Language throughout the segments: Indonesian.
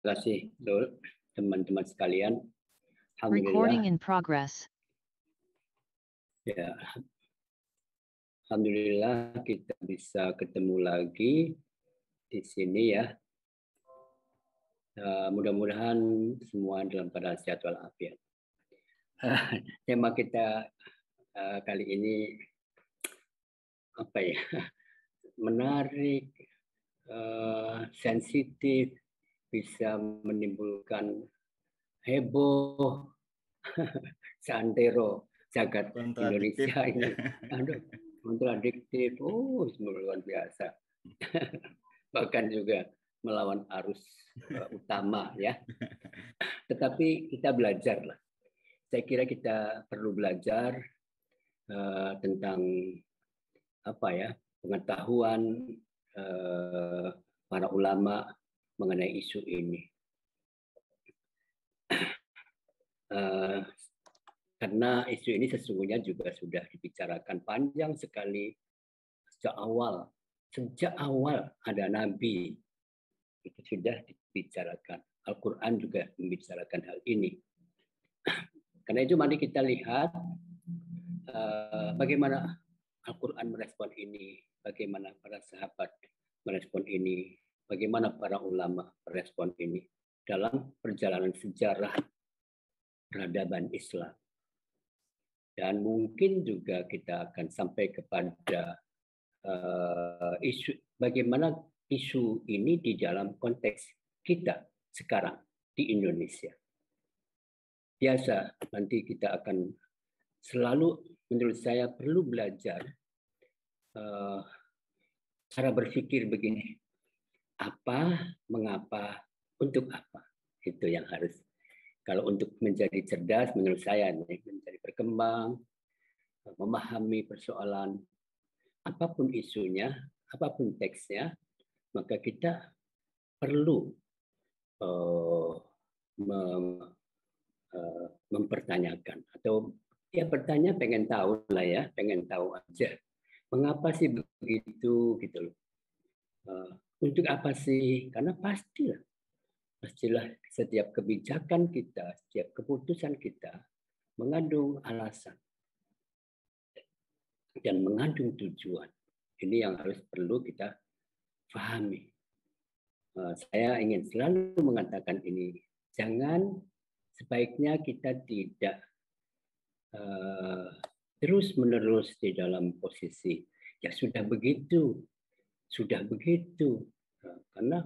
kasih, Lul, teman-teman sekalian. Recording Alhamdulillah, in progress. ya, alhamdulillah kita bisa ketemu lagi di sini ya. Mudah-mudahan semua dalam keadaan sehat walafiat. Tema kita kali ini apa ya? Menarik, sensitif, bisa menimbulkan heboh, santero jagat Indonesia ini. Aduh, kontradiktif, luar biasa. Bahkan juga melawan arus utama ya. Tetapi kita belajar lah. Saya kira kita perlu belajar tentang apa ya, pengetahuan para ulama mengenai isu ini. Karena isu ini sesungguhnya juga sudah dibicarakan panjang sekali sejak awal ada Nabi, itu sudah dibicarakan. Al-Quran juga membicarakan hal ini. Karena itu mari kita lihat bagaimana Al-Quran merespon ini, bagaimana para sahabat merespon ini, bagaimana para ulama merespon ini dalam perjalanan sejarah peradaban Islam. Dan mungkin juga kita akan sampai kepada isu bagaimana isu ini di dalam konteks kita sekarang di Indonesia. Biasa nanti kita akan selalu, menurut saya perlu belajar cara berpikir begini, apa, mengapa, untuk apa, itu yang harus. Kalau untuk menjadi cerdas, menurut saya menjadi berkembang, memahami persoalan, apapun isunya, apapun teksnya, maka kita perlu mempertanyakan atau ya bertanya, pengen tahu lah ya, pengen tahu aja mengapa sih begitu gitu loh. Untuk apa sih? Karena pastilah setiap kebijakan kita, setiap keputusan kita mengandung alasan dan mengandung tujuan. Ini yang harus perlu kita pahami. Saya ingin selalu mengatakan ini, sebaiknya kita tidak terus-menerus di dalam posisi ya sudah begitu. Karena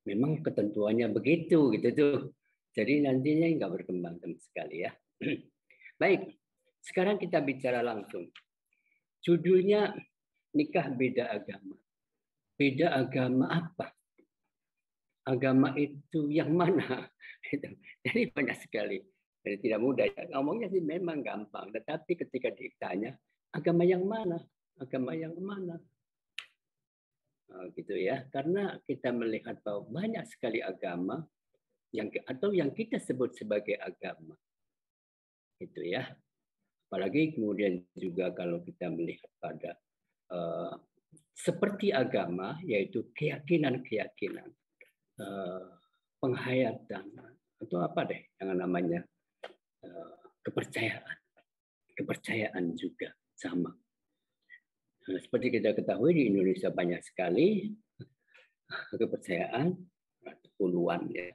memang ketentuannya begitu gitu tuh. Jadi nantinya nggak berkembang sama sekali ya. Baik, sekarang kita bicara langsung. Judulnya nikah beda agama. Beda agama apa? Agama itu yang mana? Jadi banyak sekali. Jadi tidak mudah. Ngomongnya sih memang gampang. Tetapi ketika ditanya, agama yang mana? Agama yang mana? Gitu ya. Karena kita melihat bahwa banyak sekali agama yang kita sebut sebagai agama. Gitu ya. Apalagi kemudian juga kalau kita melihat pada seperti agama, yaitu keyakinan-keyakinan, penghayatan, atau apa deh yang namanya kepercayaan juga sama. Nah, seperti kita ketahui di Indonesia banyak sekali kepercayaan, puluhan ya.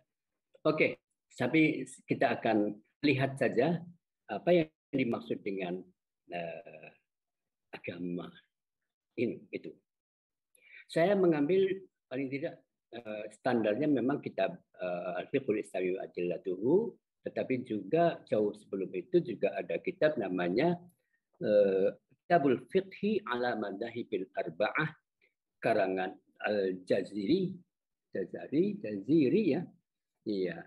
Oke, tapi kita akan lihat saja apa yang dimaksud dengan agama ini itu. Saya mengambil paling tidak standarnya memang kitab Al-Fiqhul Islami wa Adillatuhu, tetapi juga jauh sebelum itu juga ada kitab namanya Kitabul Fiqhi ala Madhahibil Arba'ah karangan Al-Jaziri ya. Iya.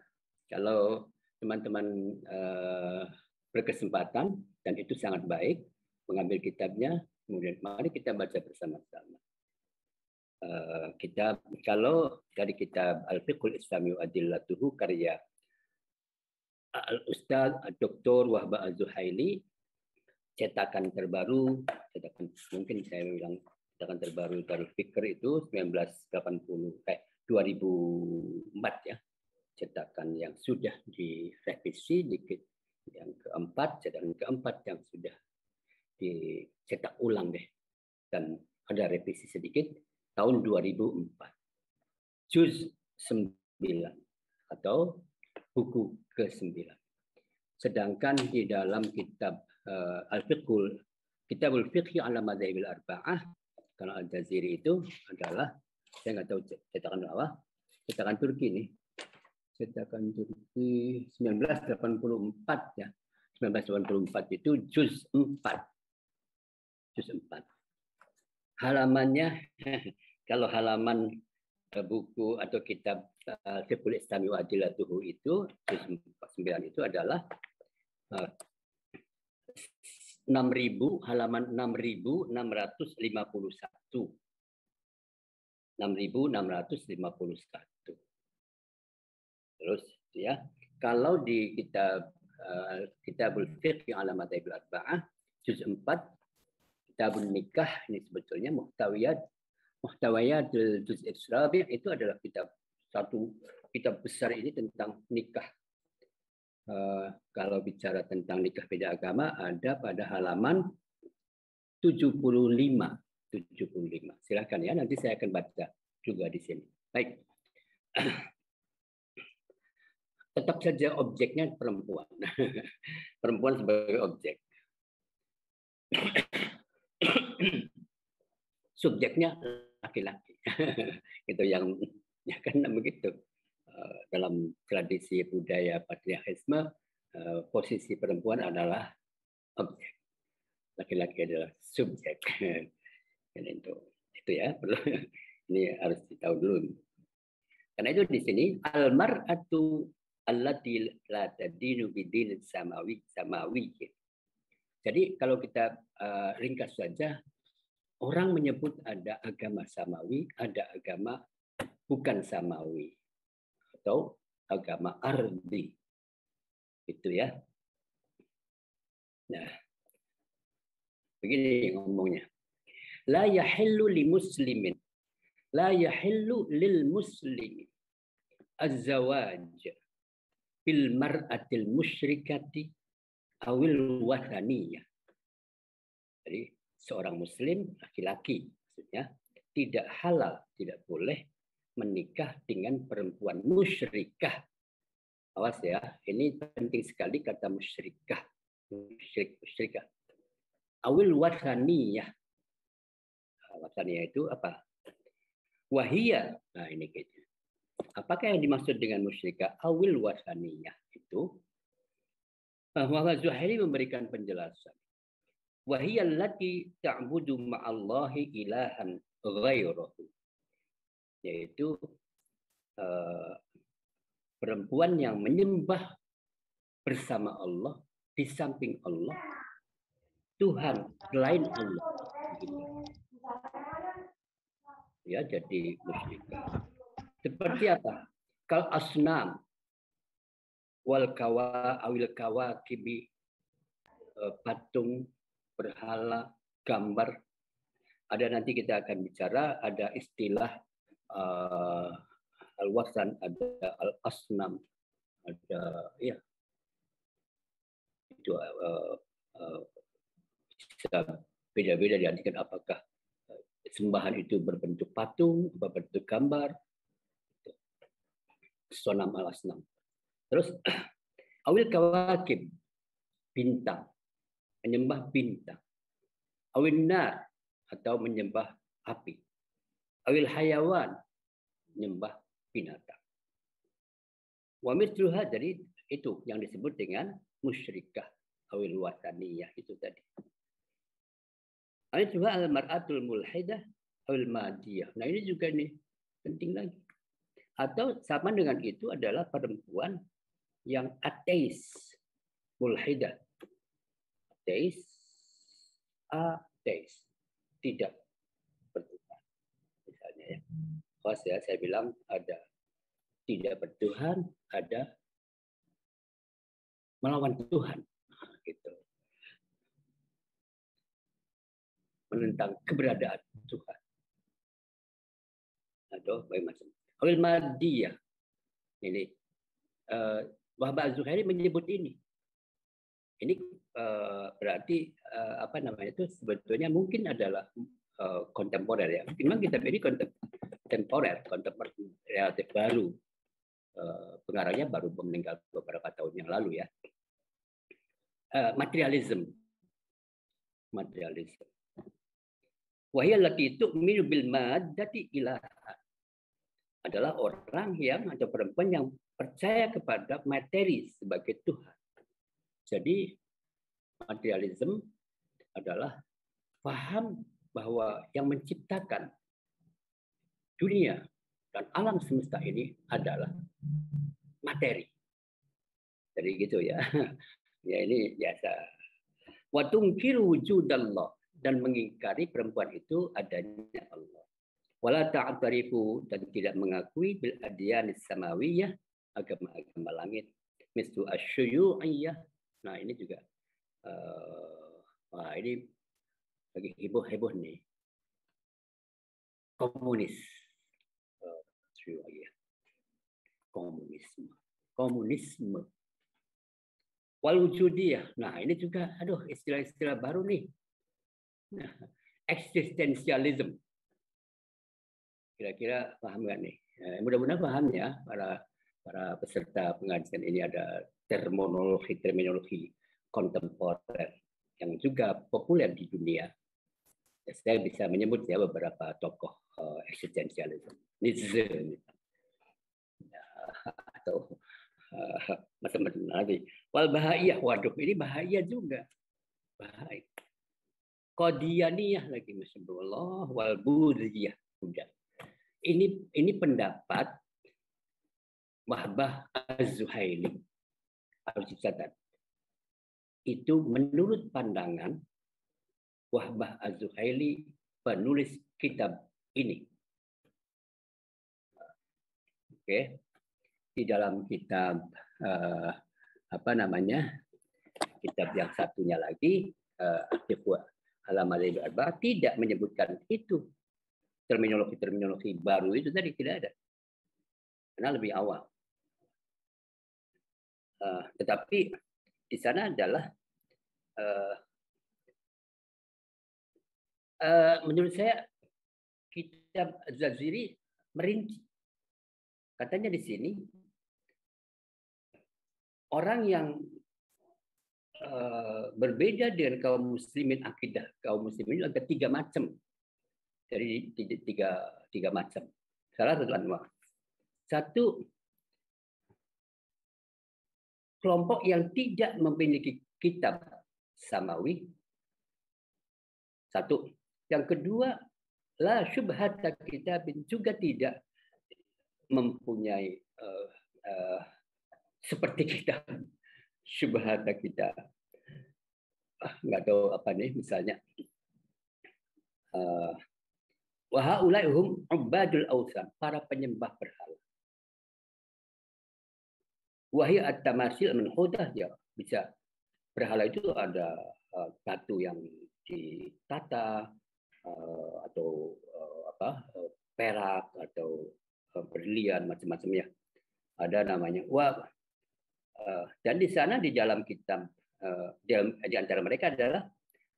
Kalau teman-teman berkesempatan dan itu sangat baik mengambil kitabnya, kemudian mari kita baca bersama-sama. Kalau dari kitab Al-Fiqhul Islami wa Adillatuhu karya Al-Ustaz Dr. Wahbah Az-Zuhaili, cetakan terbaru dari Fikr itu 2004 ya. Bahkan yang sudah direvisi dikit yang keempat, cadangan keempat yang sudah dicetak ulang deh. Dan ada revisi sedikit tahun 2004. Juz 9 atau buku ke-9. Sedangkan di dalam kitab Kitabul Fiqh ala Madzhabil Arba'ah, kalau Al-Jaziri itu adalah, saya nggak tahu cetakan apa, cetakan Turki nih. Cetakan Turki 1984 ya. 1984 itu juz 4. Juz 4. Halamannya kalau halaman buku atau kitab Fiqhul Islami wa Adillatuhu itu juz 9 itu adalah 6.000 halaman 6.651. 6.651. Terus ya, kalau di Kitabul Fiqh ala Madzhabil Arba'ah juz 4 Kitabun Nikah, ini sebetulnya muhtawiyat juz Rabi' itu adalah satu kitab besar ini tentang nikah. Kalau bicara tentang nikah beda agama ada pada halaman 75. Silakan ya, nanti saya akan baca juga di sini. Baik. Tetap saja objeknya perempuan. Perempuan sebagai objek. Subjeknya laki-laki. Itu yang ya kan begitu. Dalam tradisi budaya patriarkisme, posisi perempuan adalah objek. Laki-laki adalah subjek. Dan itu ya, perlu ini harus ditahu dulu. Karena itu di sini al-mar'atu allati la tadinu bidin samawi. Jadi kalau kita ringkas saja, orang menyebut ada agama samawi, ada agama bukan samawi, atau agama ardi, gitu ya. Nah, begini ngomongnya. La yahillu li muslimin, la yahillu lil muslimin az-zawaj bil mar'atil musyrikati awil wathaniyah. Jadi seorang muslim laki-laki maksudnya tidak halal, tidak boleh menikah dengan perempuan musyrikah. Awas ya, ini penting sekali kata musyrikah. Musyrikah. Awil wathaniyah. Wathaniyah itu apa? Wahiyah. Nah ini kayaknya. Apakah yang dimaksud dengan musyrikah? Awil wathaniyah itu bahwa Zuhairi memberikan penjelasan. Wahiyah allati ta'budu ma'allahi ilahan ghairahu. Yaitu perempuan yang menyembah bersama Allah, di samping Allah, Tuhan selain Allah. Ya, jadi musyrikah. Seperti apa? Kal asnam wal awil kawakibi, patung, berhala, gambar. Ada nanti kita akan bicara, ada istilah al-wasan, ada al-asnam, ada ya itu bisa beda-beda diartikan apakah sembahan itu berbentuk patung, berbentuk gambar, sonam al-asnam. Terus awil kawakib, bintang, menyembah bintang. Awil nar, atau menyembah api. Awil hayawan, menyembah binatang. Wa mithluha, jadi itu yang disebut dengan musyrikah awil wathaniyah itu tadi. Ini juga al-mar'atul mulhidah awil madiyah. Nah ini juga nih penting lagi. Atau sama dengan itu adalah perempuan yang ateis, mulhidah. Ateis, tidak bertuhan. Misalnya ya. Pas ya saya bilang ada tidak bertuhan, ada melawan Tuhan. Gitu. Menentang keberadaan Tuhan. Atau bagaimana? Awil madiyah. Ini Wahab Az-Zuhaili menyebut ini. Ini berarti apa namanya itu sebetulnya mungkin adalah kontemporer ya. Memang kitab ini kontemporer relatif baru. Pengarangnya baru meninggal beberapa tahun yang lalu ya. Materialism. Wahia allati tu'minu bil maddati ilaha. Adalah orang yang atau perempuan yang percaya kepada materi sebagai Tuhan. Jadi materialism adalah paham bahwa yang menciptakan dunia dan alam semesta ini adalah materi. Jadi gitu ya. Ya ini biasa. Wa tunkiru wujudallah, dan mengingkari perempuan itu adanya Allah. Wala ta'tarifu, dan tidak mengakui bil adyanis samawiyah, agama-agama langit. Mislu asyuyu'iyah. Nah ini juga ini lagi heboh-heboh nih. Komunisme. Wal wujudiyah. Nah, ini juga istilah-istilah baru nih. Nah, eksistensialisme. Kira-kira paham nggak nih? Mudah-mudahan paham ya para peserta pengajian ini. Ada terminologi kontemporer yang juga populer di dunia. Saya bisa menyebut ya beberapa tokoh eksistensialisme, Nietzsche atau macam-macam lagi. Wal bahaiyah, waduh ini bahaya juga. Bahaya. Qadiyaniyah lagi, masyaallah. Wal budiyah, udah. Ini pendapat Wahbah Az-Zuhaili. Harus dicatat. Itu menurut pandangan Wahbah Az-Zuhaili, penulis kitab ini. Oke. Di dalam kitab kitab yang satunya lagi Al-Amalil Arba tidak menyebutkan itu. Terminologi baru itu tadi tidak ada. Karena lebih awal. Tetapi di sana adalah menurut saya kitab Az-Zajiri merinci. Katanya di sini orang yang berbeda dengan kaum muslimin, akidah kaum muslimin ada 3 macam. Dari tiga macam. Salah satu anwar. Satu, kelompok yang tidak memiliki kitab samawi. Satu. Yang kedua, la syubhata kitabin, juga tidak mempunyai seperti kita syubhata kita. Nggak tahu apa nih, misalnya wa haula'i hum ubadul awsan, para penyembah berhala. Wahia at-tamasil min hudah, ya bisa berhala itu ada batu yang ditata atau perak atau berlian macam-macamnya. Ada namanya dan di sana di dalam kitab di antara mereka adalah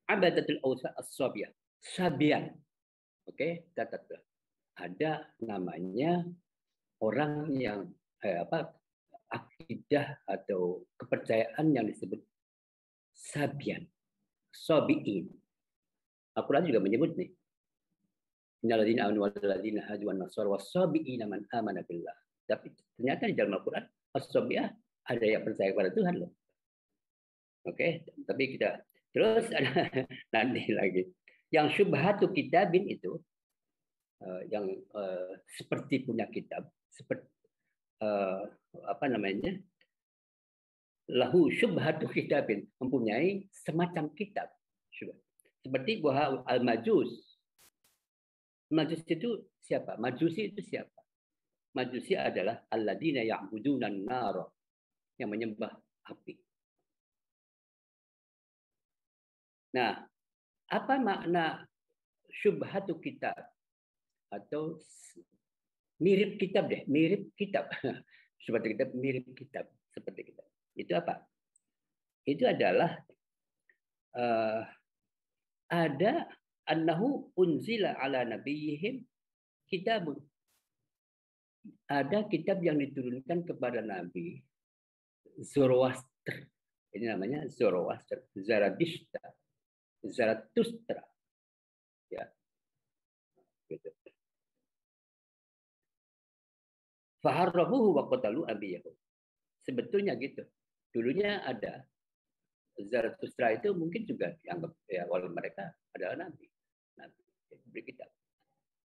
abadatul awsa as-sabiyah, sabian. Oke, catat. Ada namanya orang yang akidah atau kepercayaan yang disebut sabian, sabiin. Al-Quran juga menyebut nih. Innalladzina amanu walladzina hadu wan nasara was-sabiina man amana billah. Tapi ternyata di dalam Al-Quran as-sabiyah ada yang percaya kepada Tuhan loh. Oke, tapi kita terus ada nanti lagi. Yang syubhatu kitabin itu yang seperti punya kitab, seperti lahu syubhatu kitabin, mempunyai semacam kitab. Seperti bahwa al-majus. Majus itu siapa? Majusi itu siapa? Majusi adalah alladzina ya'buduna an-nar, yang menyembah api. Nah, apa makna syubhatu kitab? Atau mirip kitab deh, mirip kitab. seperti kita mirip kitab seperti kita. Itu apa? Itu adalah ada annahu unzila ala nabiyihim kitabun. Ada kitab yang diturunkan kepada Nabi Zoroaster. Ini namanya Zoroaster, Zarathustra. Zarathustra. Ya. Gitu. Faharrabuhu wa qatalu abiyahu. Sebetulnya gitu. Dulunya ada Zarathustra itu mungkin juga dianggap ya, oleh mereka adalah nabi. Nabi berkitab.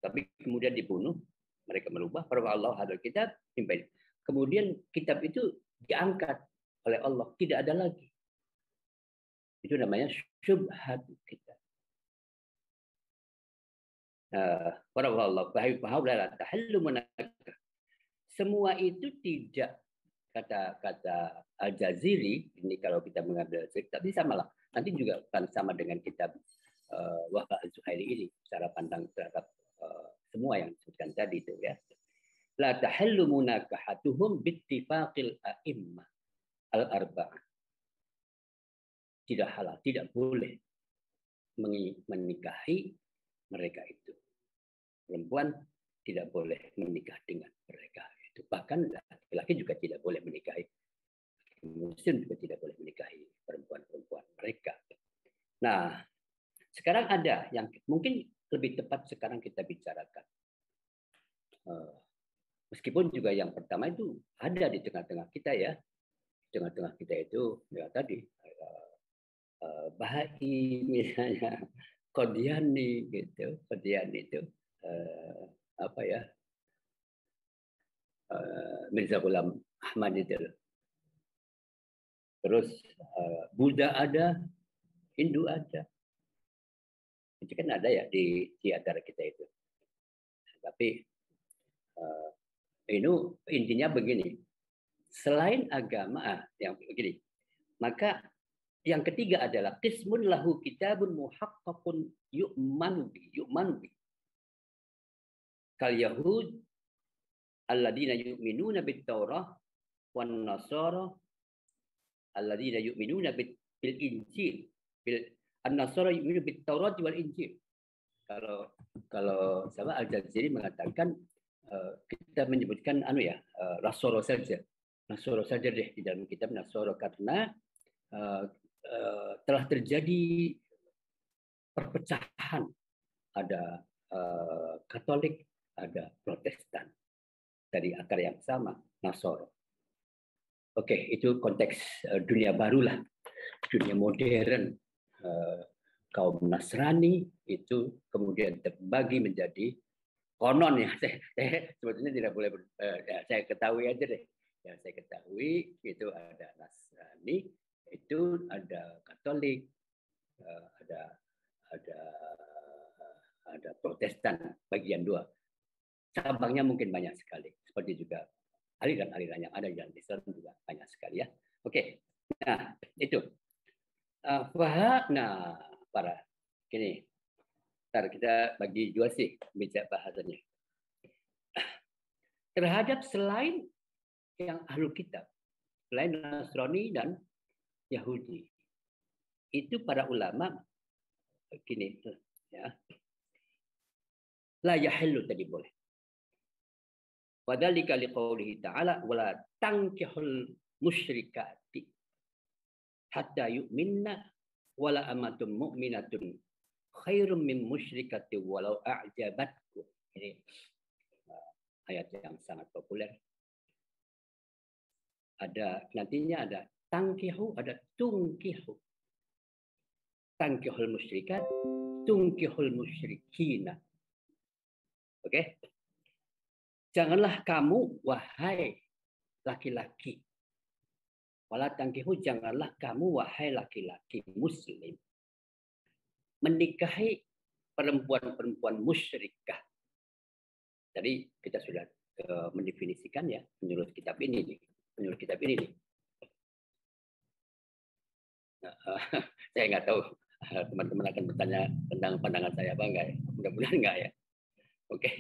Tapi kemudian dibunuh, mereka merubah para Allah hadal kitab. Kemudian kitab itu diangkat oleh Allah, tidak ada lagi. Itu namanya syubhat kitab. Para Allah semua itu tidak kata Al-Jaziri ini kalau kita mengambil tapi sama lah. Nanti juga akan sama dengan kitab Wahbah Al-Zuhaili ini cara pandang terhadap semua yang disebutkan tadi itu ya. La tahallu munakahatuhum bittifaqil a'immah al-arba'ah. Tidak halal, tidak boleh menikahi mereka itu. Perempuan tidak boleh menikah dengan mereka. Bahkan laki-laki juga tidak boleh menikahi. Muslim juga tidak boleh menikahi perempuan-perempuan mereka. Nah, sekarang ada yang mungkin lebih tepat sekarang kita bicarakan. Meskipun juga yang pertama itu ada di tengah-tengah kita ya. Di tengah-tengah kita itu ya tadi Bahai misalnya, Qadiani gitu. Qadiani itu apa ya? Mirza Ghulam Ahmad itu. Terus Buddha ada, Hindu ada. Itu kan ada ya di antara kita itu. Tapi ini intinya begini. Selain agama yang begini, maka yang ketiga adalah qismun lahu kitabun muhaqqaqun yu'manu bi. Kal yahud alladzina yu'minuna bit Taurah wan Nasara alladzina yu'minuna bil Injil. An-Nasara yu'minu bit Taurat wal Injil. Kalau sama Al-Jaziri mengatakan kita menyebutkan Nasara saja. Nasara saja deh di dalam kitab Nasara karena telah terjadi perpecahan. Ada Katolik, ada Protestan dari akar yang sama, Nasara. Oke, itu konteks dunia barulah, dunia modern. Kaum Nasrani itu kemudian terbagi menjadi konon ya. Saya sebetulnya tidak boleh saya ketahui aja deh. Yang saya ketahui itu ada Nasrani, itu ada Katolik, ada Protestan bagian dua. Cabangnya mungkin banyak sekali. Seperti juga aliran-aliran yang ada di dalam Islam juga banyak sekali ya. Oke, nah itu. Para gini. Ntar kita bagi dua sih bicara bahasanya. Terhadap selain yang ahlul kitab, selain Nasrani dan Yahudi, itu para ulama gini ya. La yahillu tadi boleh. Wadzalika liqaulihi ta'ala wala tankihul musyrikati hatta yu'minna wala amatum mu'minatun khairum min musyrikati walau a'jabatku. Ini ayat yang sangat populer. Nantinya ada tangkihu, ada tungkihu. Tangkihul musyrikat, tungkihul musyrikina. Oke? Janganlah kamu, wahai laki-laki. Wala tangkihu, janganlah kamu, wahai laki-laki muslim. Menikahi perempuan-perempuan musyrikah. Jadi kita sudah mendefinisikan ya menurut kitab ini nih. Menurut kitab ini nih. Saya nggak tahu teman-teman akan bertanya tentang pandangan saya apa enggak ya. Mudah-mudahan enggak ya. Oke.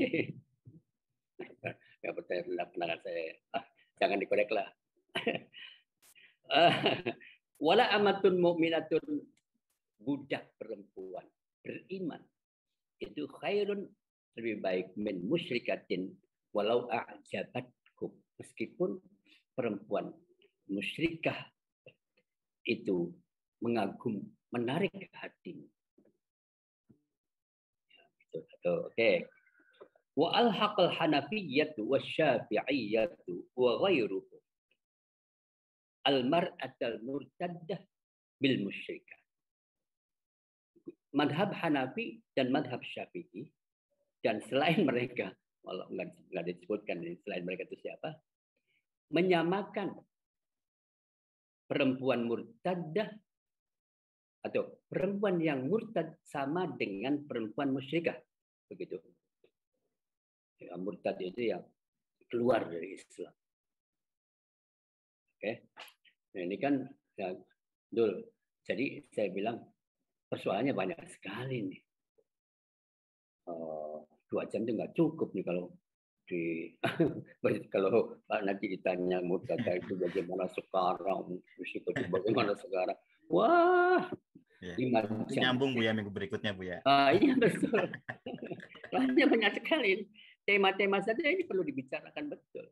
Nggak bertanya tentang pandangan saya. Jangan dikorek lah. Wala amatun mu'minatun, budak perempuan beriman itu khairun, lebih baik min musyrikatin walau a'jabatkum, meskipun perempuan musyrikah itu menarik hatimu. Oke. Wa alhaqal hanafiyyatu wasyafi'iyyatu wa ghairuhum al-mar'atal murtaddah bil musyrikah. Madhab Hanafi dan madhab Syafi'i dan selain mereka, walau nggak disebutkan selain mereka itu siapa, menyamakan perempuan murtadah atau perempuan yang murtad sama dengan perempuan musyrikah, begitu. Ya, murtad itu yang keluar dari Islam. Oke, nah, ini kan ya, dul. Jadi saya bilang persoalannya banyak sekali nih. 2 jam itu nggak cukup nih kalau kalau nanti ditanya murtad itu bagaimana sekarang, musik itu bagaimana sekarang. Wah, ya. Nyambung Bu ya minggu berikutnya Bu ya. Iya betul. Banyak sekali. Tema-tema saja ini perlu dibicarakan betul.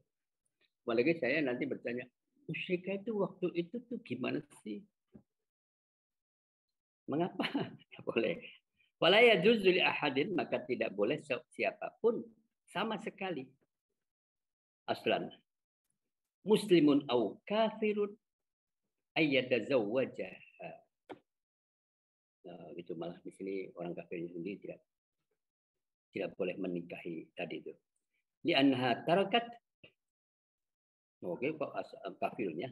Apalagi saya nanti bertanya, musyrikah itu waktu itu tuh gimana sih? Mengapa? Tidak boleh. Wala yajuzu li ahadin, maka tidak boleh siapapun sama sekali. Aslan. Muslimun au kafirun ayyatazawwajaha. Nah, gitu malah di sini orang kafir sendiri tidak boleh menikahi tadi itu. Li'anha tarakat. Oke, kok kafirnya.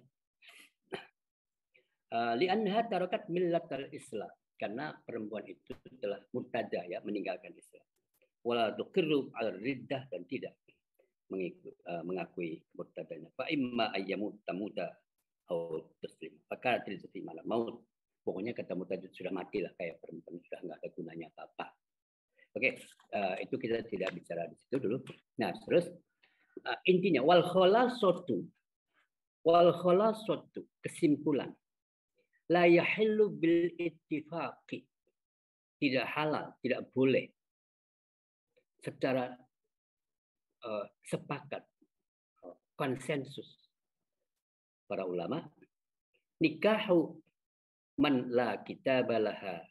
Li'anha tarakat millatal Islam. Karena perempuan itu telah murtadah, ya, meninggalkan Islam. Wala tuqirru al-riddah, dan tidak mengakui murtadahnya. Fa imma ayyamut tamuta atau taslim. Maka tidak terima maut. Pokoknya kata murtad sudah mati lah, kayak perempuan sudah nggak ada gunanya apa-apa. Oke, itu kita tidak bicara di situ dulu. Nah, terus intinya wal khalasatu, kesimpulan. La yahillu bil ittifaqi, tidak halal, tidak boleh secara sepakat, konsensus para ulama, nikahu man la kitabalaha,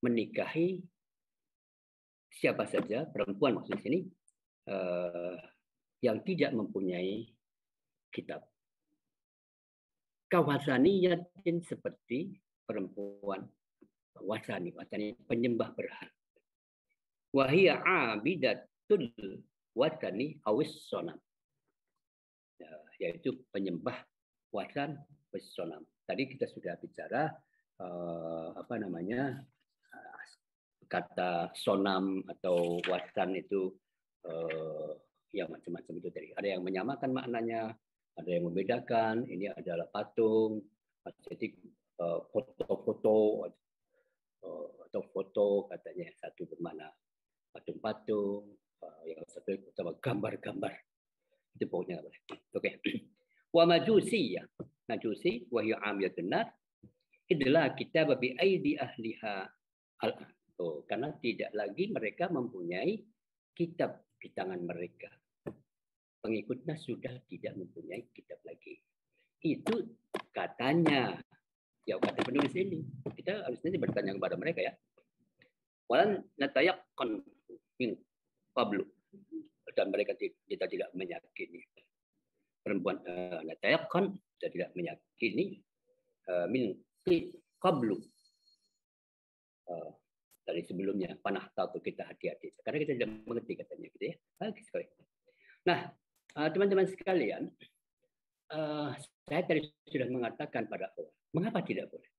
menikahi siapa saja, perempuan maksud sini, yang tidak mempunyai kitab. Kawasaniyatin, seperti perempuan wasani penyembah berhala. Wahia abidatul wasani awis sonam, yaitu penyembah wasan awis sonam. Tadi kita sudah bicara kata sonam atau wasan itu ya macam-macam itu tadi. Ada yang menyamakan maknanya, ada yang membedakan. Ini adalah patung, jadi foto-foto atau foto katanya, satu bermana patung-patung, yang satu sama gambar-gambar. Itu pokoknya boleh. Oke. Wa majusi, ya. Majusi wa hiya amiyatun nar idlah kitab bi aidi ahliha. Karena tidak lagi mereka mempunyai kitab di tangan mereka. Pengikutnya sudah tidak mempunyai kitab lagi. Itu katanya. Ya, kata penulis ini. Kita harus nanti bertanya kepada mereka, ya. Walan natayaqqan min qablu. Dan mereka kita tidak meyakini. Perempuan natayaqqan, kita tidak meyakini min qablu. Dari sebelumnya, panah tahu kita hati-hati. Karena kita tidak mengerti katanya, gitu ya. Bagus sekali. Nah, teman-teman sekalian, saya tadi sudah mengatakan pada awal, mengapa tidak boleh?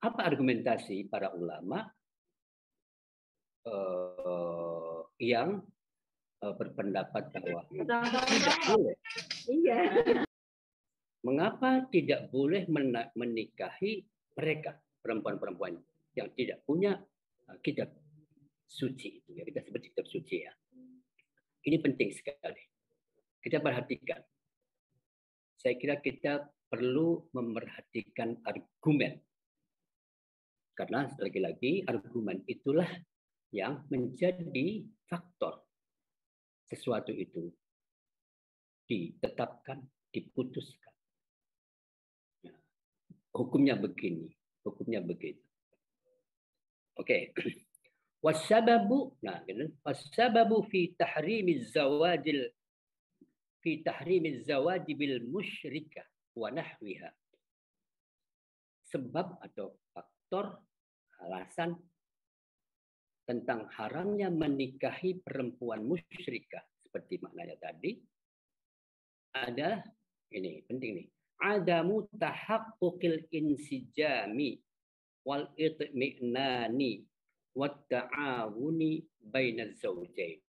Apa argumentasi para ulama yang berpendapat bahwa tidak boleh? Iya. Mengapa tidak boleh menikahi mereka, perempuan-perempuan yang tidak punya kitab suci? Ya, kita sebut kitab suci, ya. Ini penting sekali. Kita perhatikan. saya kira kita perlu memerhatikan argumen. Karena lagi-lagi argumen itulah yang menjadi faktor sesuatu itu ditetapkan, diputuskan. Hukumnya begini, hukumnya begitu. Oke. Wasababu, nah, wasababu fi tahrimiz zawajil fi tahrimiz zawaji bil musyrikah wa nahwiha. Sebab atau faktor alasan tentang haramnya menikahi perempuan musyrikah seperti maknanya tadi adalah ini penting nih. Adamu tahaqquqil insijami wal itmi'nani wat ta'awuni bainaz zawjain.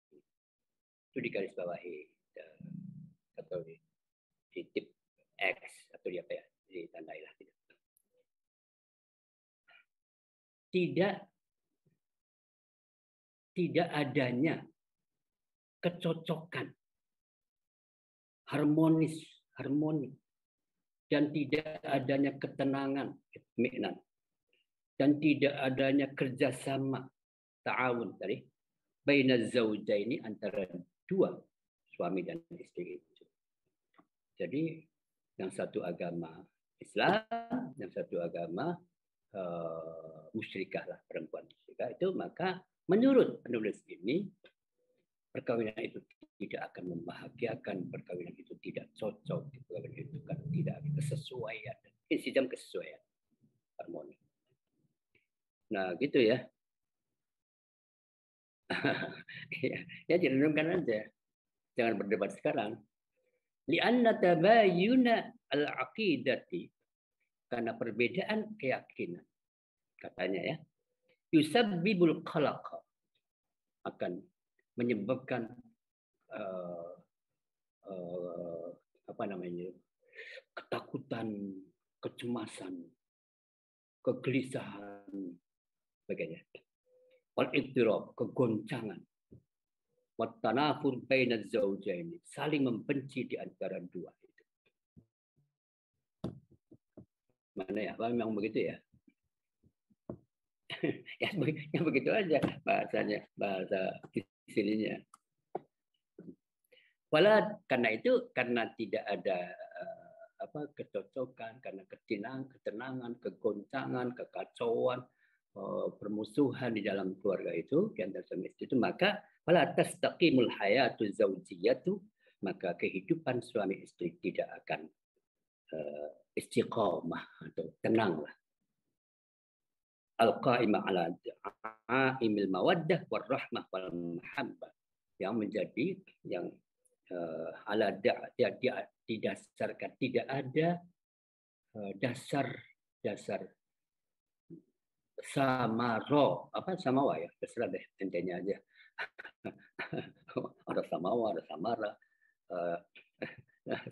Itu di garis bawahi atau di tip X atau di apa ya, ditandailah gitu. Tidak adanya kecocokan, harmonis, dan tidak adanya ketenangan, itmi'nan, dan tidak adanya kerjasama, ta'awun tadi, bainaz zawjaini antara dua suami dan istri itu. Jadi yang satu agama Islam, yang satu agama musyrikah lah, perempuan musyrikah itu, maka menurut penulis ini perkawinan itu tidak akan membahagiakan, perkawinan itu tidak cocok, perkawinan itu kan tidak ada kesesuaian, insijam kesesuaian, harmoni. Nah, gitu ya. Ya direnungkan aja. Jangan berdebat sekarang. Li'anna tabayyuna al-aqidati, karena perbedaan keyakinan. Katanya ya. Yusabbibul qalaqa, akan menyebabkan apa namanya? Ketakutan, kecemasan, kegelisahan, sebagainya. Wal-idtirab, kegoncangan. Wat-tanafur bainaz zawjaini, saling membenci di antara dua itu. Mana ya? Memang begitu ya? Ya begitu aja bahasanya, bahasa sininya. Karena itu, karena tidak ada kecocokan, karena ketenangan, kegoncangan, kekacauan, permusuhan di dalam keluarga itu, di antara suami istri itu, maka fala tastaqimul hayatu zawjiyatu, maka kehidupan suami istri tidak akan istiqamah atau tenanglah. Al-qa'imah ala da'imil mawaddah warahmah wal mahabbah, yang menjadi yang ala didasarkan, tidak ada dasar samaro, apa samawa ya, terserah deh, intinya aja. Ada samawa, ada samara,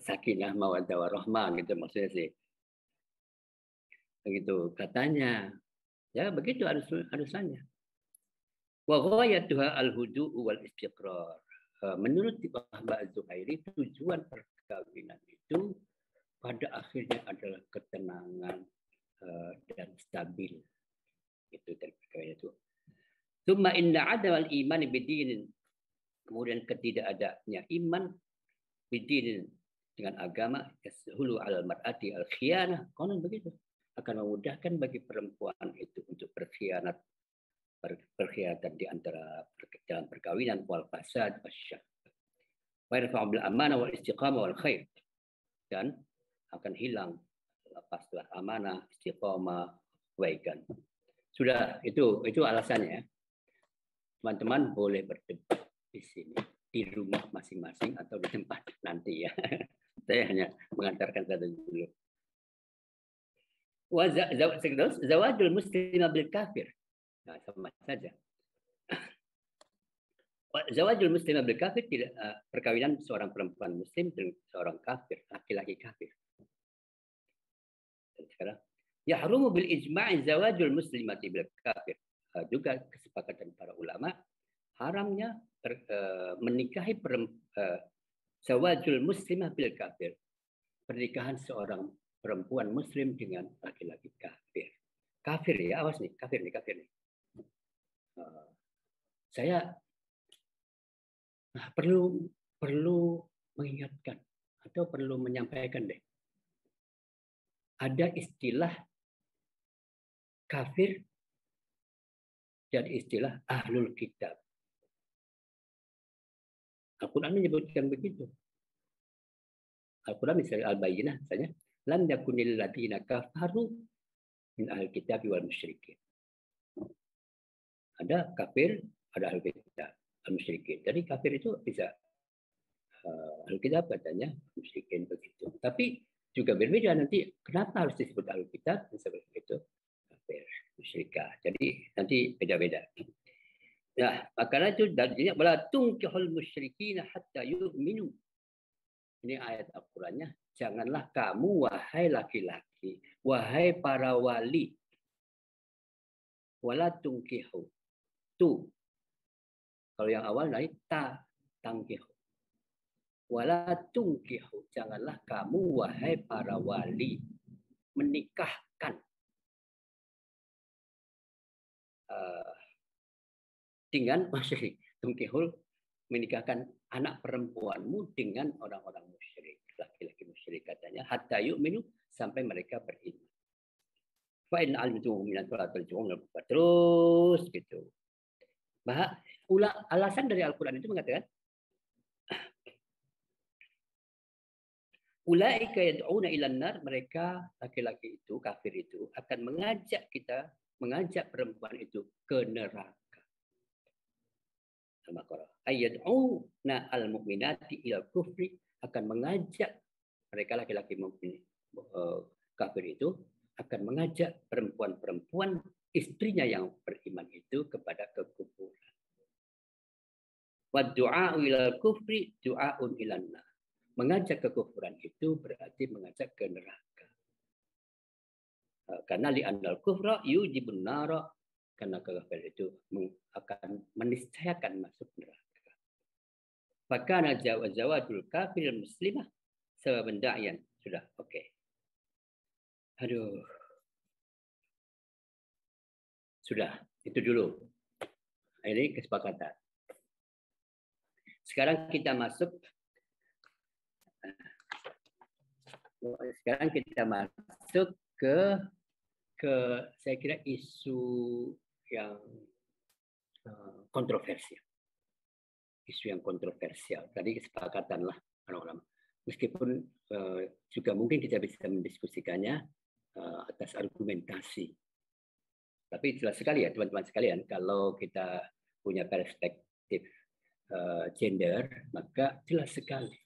sakinah mawaddah warahmah gitu maksudnya sih. Begitu katanya. Ya begitu harusannya. Wa ghayatuha al-hudu'u wal istiqrar. Menurut Mbak Zuhairi, tujuan perkawinan itu pada akhirnya adalah ketenangan dan stabil. Itu dari perkawinan itu. Tsumma inna adawal iman bidinin, kemudian ketidakadanya iman bidinin, dengan agama, yashulu al mar'ati al khiyanah, konon begitu, akan memudahkan bagi perempuan itu untuk berkhianatan di antara dalam perkawinan, wal fasad wasyar. Wa yarfa'u bil amanah wal istiqamah wal khair, dan akan hilang lepaslah amanah, istiqamah, kebaikan. Sudah, itu alasannya. Teman-teman boleh berdebat di sini, di rumah masing-masing atau di tempat nanti ya. Saya hanya mengantarkan satu dulu. Zawajul muslimah bil kafir. Nah, sama saja. Zawajul muslimah bil kafir, tidak perkawinan seorang perempuan muslim dengan seorang kafir, laki-laki kafir. Dan sekarang, yahrumu bil ijma'i zawajul muslimati bil kafir. Juga kesepakatan para ulama, haramnya menikahi zawajul muslimah bil kafir, pernikahan seorang perempuan muslim dengan laki-laki kafir. Kafir ya, awas nih, kafir nih. Saya perlu mengingatkan atau perlu menyampaikan deh. Ada istilah kafir dan istilah ahlul kitab. Al-Quran menyebutkan begitu. Al-Quran misalnya Al-Bayyinah misalnya, lam yakunil ladina kafaru min ahlul kitab wal musyrikin. Ada kafir, ada ahlul kitab, al-musyrikin. Jadi kafir itu bisa ahlul kitab katanya, musyrikin begitu. Tapi juga berbeda nanti kenapa harus disebut ahlul kitab disebut begitu kafir, musyrikah. Jadi nanti beda-beda. Nah, makanya itu dalilnya wala tunkihul musyrikin hatta yu'minu. Ini ayat Al-Qur'annya, janganlah kamu wahai laki-laki, wahai para wali, wala tunkihu. Tu. Kalau yang awal dari ta tangkihu. Wala tunkihu, janganlah kamu wahai para wali menikahkan dengan musyrik. Tunkihul menikahkan anak perempuanmu dengan orang-orang musyrik, laki-laki musyrik katanya, hatta yu'minu, sampai mereka beriman. Fa in alimtum min al-falatul terus gitu. Alasan dari Al-Qur'an itu mengatakan ulaika yad'una ilan nar, mereka laki-laki itu, kafir itu akan mengajak perempuan itu ke neraka. Al-Baqarah. Ayyad'una al-mu'minati ila kufri, akan mengajak mereka laki-laki mukmin kafir itu akan mengajak perempuan-perempuan istrinya yang beriman itu kepada kekufuran. Wa du'a ila kufri du'aun ilan nar. Mengajak kekufuran itu berarti mengajak ke neraka. Karena li'annal kufra yujibun nara, karena kekafiran itu akan meniscayakan masuk neraka. Fakana zawajul kafir muslimah sebab da'iyan. Sudah, oke. Aduh. Sudah, itu dulu. Ini kesepakatan. Sekarang kita masuk ke saya kira isu yang kontroversial. Isu yang kontroversial. Tadi kesepakatanlah orang-orang. Meskipun juga mungkin kita bisa mendiskusikannya atas argumentasi. Tapi jelas sekali ya teman-teman sekalian, kalau kita punya perspektif gender, maka jelas sekali.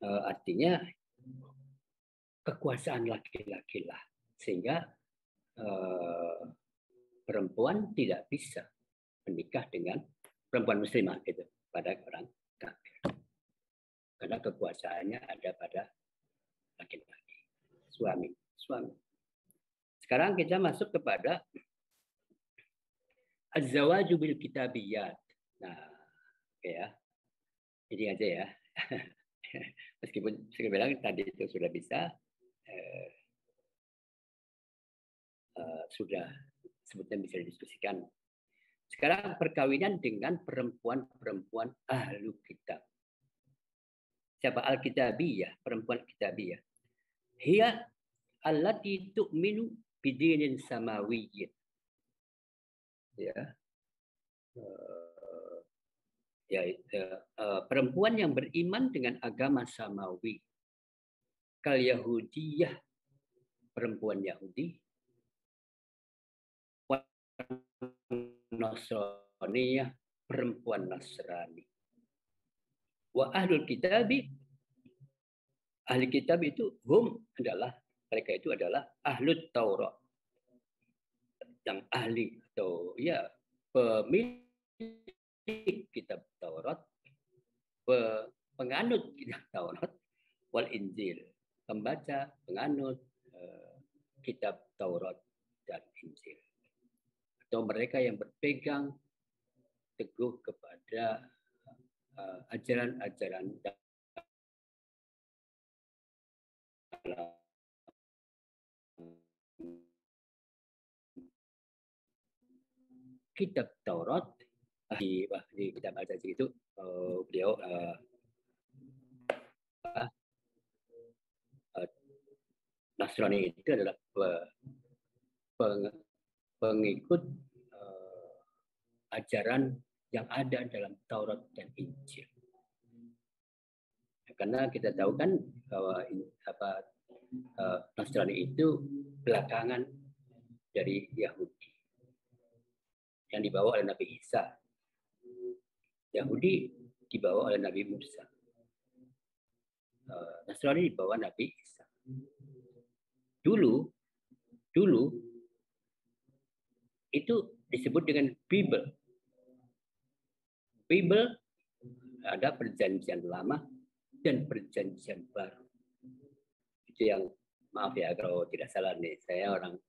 Artinya kekuasaan laki-laki lah, sehingga perempuan tidak bisa menikah dengan perempuan muslimah gitu pada orang kafir, karena kekuasaannya ada pada laki-laki, suami. Sekarang kita masuk kepada az-zawaju bil kitabiyat. Nah, oke ya, ini aja ya. Meskipun saya bilang tadi itu sudah bisa, sudah sebetulnya bisa didiskusikan. Sekarang perkawinan dengan perempuan-perempuan ahlu kitab. Siapa al-kitabiyah? Perempuan kitabiyah. Hiya allati tu'minu bidinin samawiyyin. Perempuan yang beriman dengan agama samawi. Kal Yahudiyah, perempuan Yahudi. Nasraniyah, perempuan Nasrani. Wa ahlul kitabi, ahli kitab itu mereka itu adalah ahlut Taurat, yang ahli atau ya pemilik kitab Taurat, penganut kitab Taurat, wal Injil, pembaca, penganut kitab Taurat dan Injil, atau mereka yang berpegang teguh kepada ajaran-ajaran dalam kitab Taurat di kitab Al-Jazir itu beliau Nasrani itu adalah pengikut ajaran yang ada dalam Taurat dan Injil. Karena kita tahu kan bahwa Nasrani itu belakangan dari Yahudi yang dibawa oleh Nabi Isa. Yahudi dibawa oleh Nabi Musa. Nasrani dibawa Nabi Isa. Dulu itu disebut dengan Bible. Bible ada perjanjian lama dan perjanjian baru. Itu yang, maaf ya kalau tidak salah nih, saya orang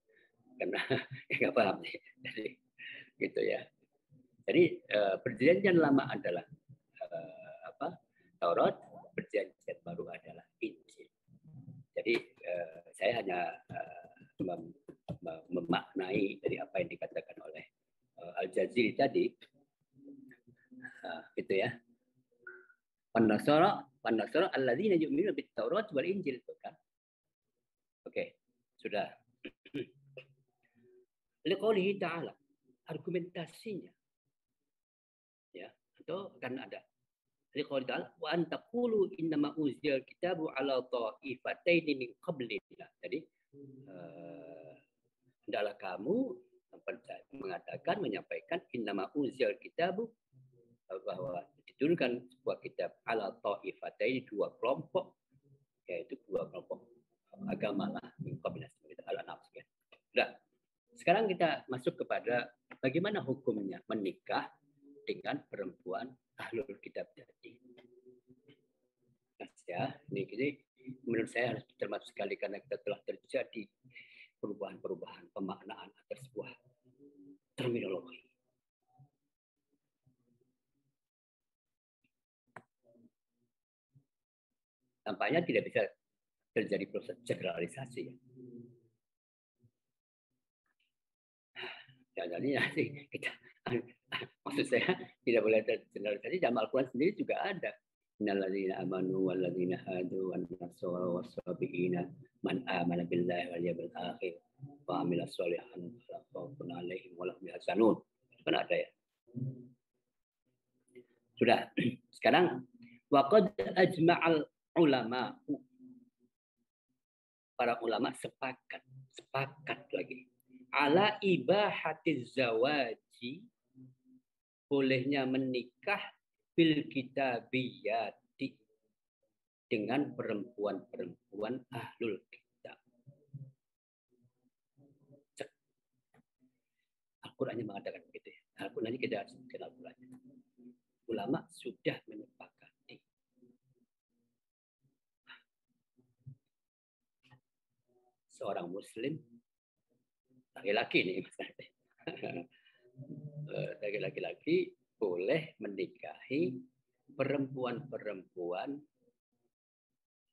karena nggak paham nih. Jadi gitu ya. Jadi perjanjian lama adalah Taurat, perjanjian baru adalah Injil. Jadi saya hanya memaknai dari apa yang dikatakan oleh Al-Jazir tadi, gitu ya. Pan-Nasara alladzina yu'minuna bit-Taurat wal Injil, itu kan. Oke, sudah. Liqaulihi ta'ala, argumentasinya. Ya, atau kan ada. Liqaulihi ta'ala wa an taqulu innama unzila kitabu ala ta'ifataini min qablina. Jadi hendaklah kamu mengatakan, menyampaikan innama unzila kitabu, bahwa diturunkan sebuah kitab ala ta'ifataini, dua kelompok, yaitu dua kelompok agama lah, Al-An'am. Nah, sekarang kita masuk kepada bagaimana hukumnya menikah dengan perempuan ahlul kitab tadi. Nah, ya, ini menurut saya harus dicermati sekali karena kita telah terjadi perubahan-perubahan pemaknaan atas sebuah terminologi. Tampaknya tidak bisa terjadi proses generalisasi. Ya, jadi nanti kita, maksud saya tidak boleh tergeneralisasi. Dalam Al-Quran sendiri juga ada. Innalladzina amanu walladzina hadu wan nasara was-sabiina man amana billahi wal yawmil akhir wa amila sholihan fala khaufun 'alaihim wa lahum yahzanun. Kan ada ya. Sudah. Sekarang waqad ajma'al ulama, para ulama sepakat lagi ala ibahatiz zawaji, bolehnya menikah bil kitabiyati, dengan perempuan-perempuan ahlul kitab. Al-Qur'annya mengatakan begitu ya. Al-Qur'annya kita harus kenal Al-Qur'annya. Ulama sudah menyepakati. Seorang muslim, laki-laki nih, laki-laki boleh menikahi perempuan-perempuan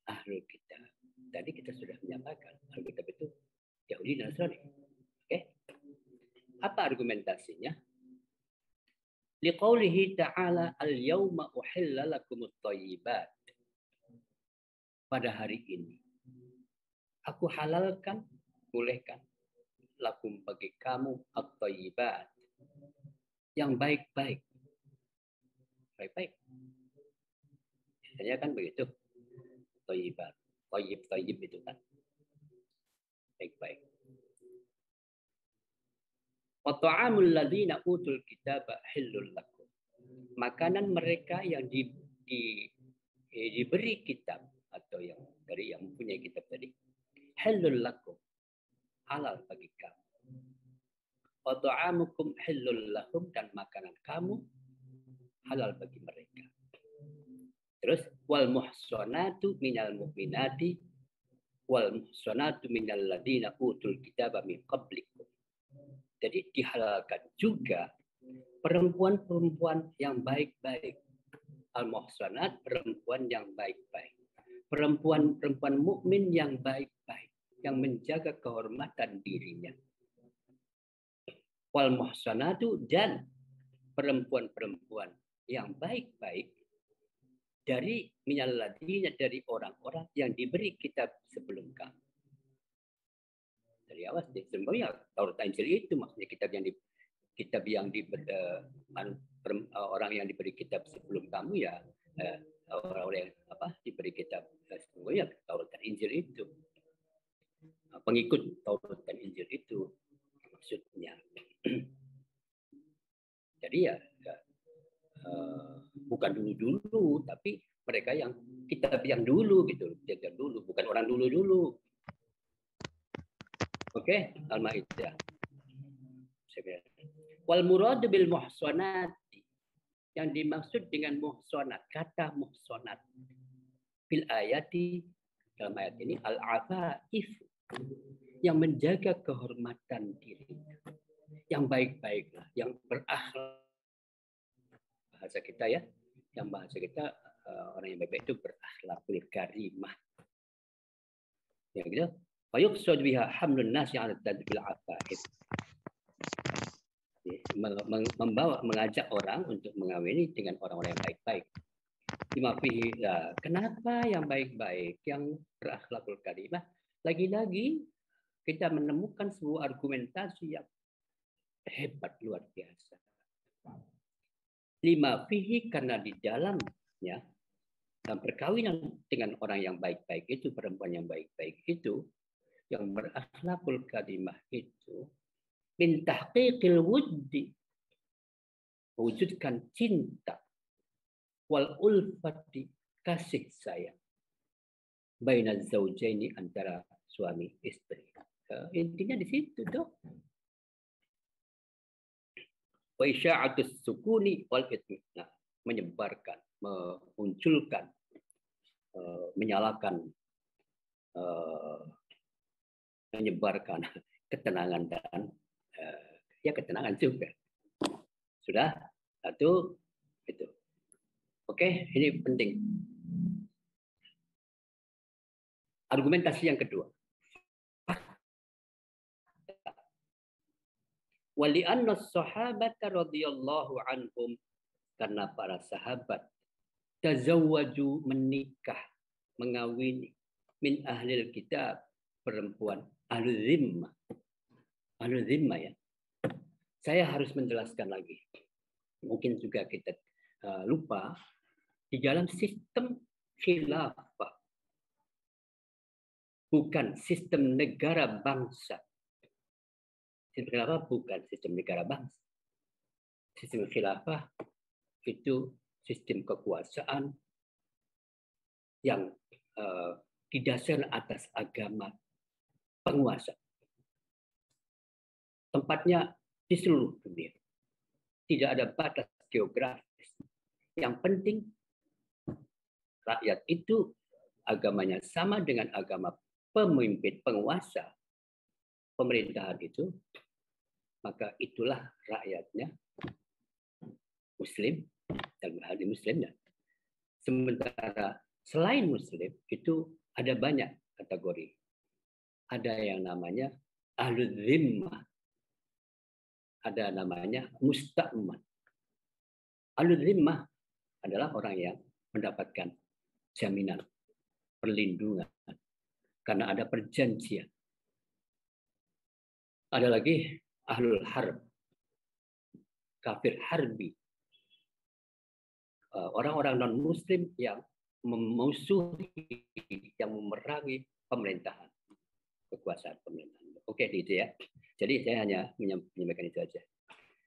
ahlul kitab. Tadi kita sudah menyatakan ahlul kitab itu Yahudi dan Nasrani. Oke? Apa argumentasinya? Liqaulihi ta'ala al-yawma uhilla lakumut thayyibat. Pada hari ini aku halalkan, bolehkan, lakum bagi kamu at-thayyibat, yang baik-baik. Baik-baik. Biasanya kan begitu. Thayyibat. Thayyib itu kan. Baik-baik. Wa ta'amul ladzina utul kitaba hillul lakum. Makanan mereka yang diberi kitab atau yang mempunyai kitab tadi, halul lakum, halal bagi kamu. Wa ta'amukum halul lahum, dan makanan kamu halal bagi mereka. Terus wal muhsanatu minal mu'minati wal muhsanatu minal ladina utul kitaba min qablikum. Jadi dihalalkan juga perempuan-perempuan yang baik-baik. Al muhsanat, perempuan yang baik-baik. perempuan-perempuan mukmin yang baik-baik, yang menjaga kehormatan dirinya. Wal muhsanatu, dan perempuan-perempuan yang baik-baik dari minal ladina, dari orang-orang yang diberi kitab sebelum kamu. Dari awas deh, sebenarnya Taurat Injil itu maksudnya kitab yang orang yang diberi kitab sebelum kamu ya, orang-orang yang diberi kitab sebenarnya Taurat dan Injil itu, pengikut Taurat dan Injil itu maksudnya. Jadi ya bukan dulu-dulu, tapi mereka yang kitab yang dulu gitu, yang dulu, bukan orang dulu-dulu. Oke, Al-Maidah. Wal murad bil muhsanati, yang dimaksud dengan muhsanat, kata muhsanat bil ayati, dalam ayat ini al-afaif, yang menjaga kehormatan dirinya, yang baik-baiklah, yang berakhlak. Bahasa kita ya, yang bahasa kita orang yang baik-baik itu berakhlakul karimah. Ya gitu. Fayuqsad biha hamlun nasi 'ala tadbil afaif. Mengajak orang untuk mengawini dengan orang-orang yang baik-baik. Kenapa yang baik-baik, yang berakhlakul karimah? Lagi-lagi kita menemukan sebuah argumentasi yang hebat, luar biasa. Lima fihi, karena di dalamnya, dan perkawinan dengan orang yang baik-baik itu, perempuan yang baik-baik itu, yang berakhlakul karimah itu, min tahqiqil wuddi, mewujudkan cinta, wal ulfati, kasih sayang, baina zaujaini, antara suami istri. Intinya di situ tuh. Wa isya'atus sukuni wal itminah, menyebarkan, memunculkan, menyalakan, menyebarkan ketenangan dan ya ketenangan juga. Sudah satu itu. Oke, ini penting. Argumentasi yang kedua. Wali anna sahabata radhiyallahu anhum, karena para sahabat tazawwaju, menikah, mengawini, min ahlil kitab, perempuan ahlul zimmah. Ahlul zimmah ya. Saya harus menjelaskan lagi. Mungkin juga kita lupa, di dalam sistem khilafah, bukan sistem negara bangsa. Sistem khilafah bukan sistem negara bangsa. Sistem khilafah itu sistem kekuasaan yang didasarkan atas agama penguasa. Tempatnya di seluruh dunia. Tidak ada batas geografis. Yang penting rakyat itu agamanya sama dengan agama pemimpin penguasa pemerintahan itu, maka itulah rakyatnya Muslim, dalam hal ini Muslimnya. Sementara selain Muslim itu ada banyak kategori. Ada yang namanya ahlul zimmah, ada namanya musta'man. Ahlul zimmah adalah orang yang mendapatkan jaminan, perlindungan, karena ada perjanjian. Ada lagi ahlul harb, kafir harbi, orang-orang non-muslim yang memusuhi, yang memerangi pemerintahan, kekuasaan pemerintahan. Oke, itu ya. Jadi saya hanya menyampaikan itu aja.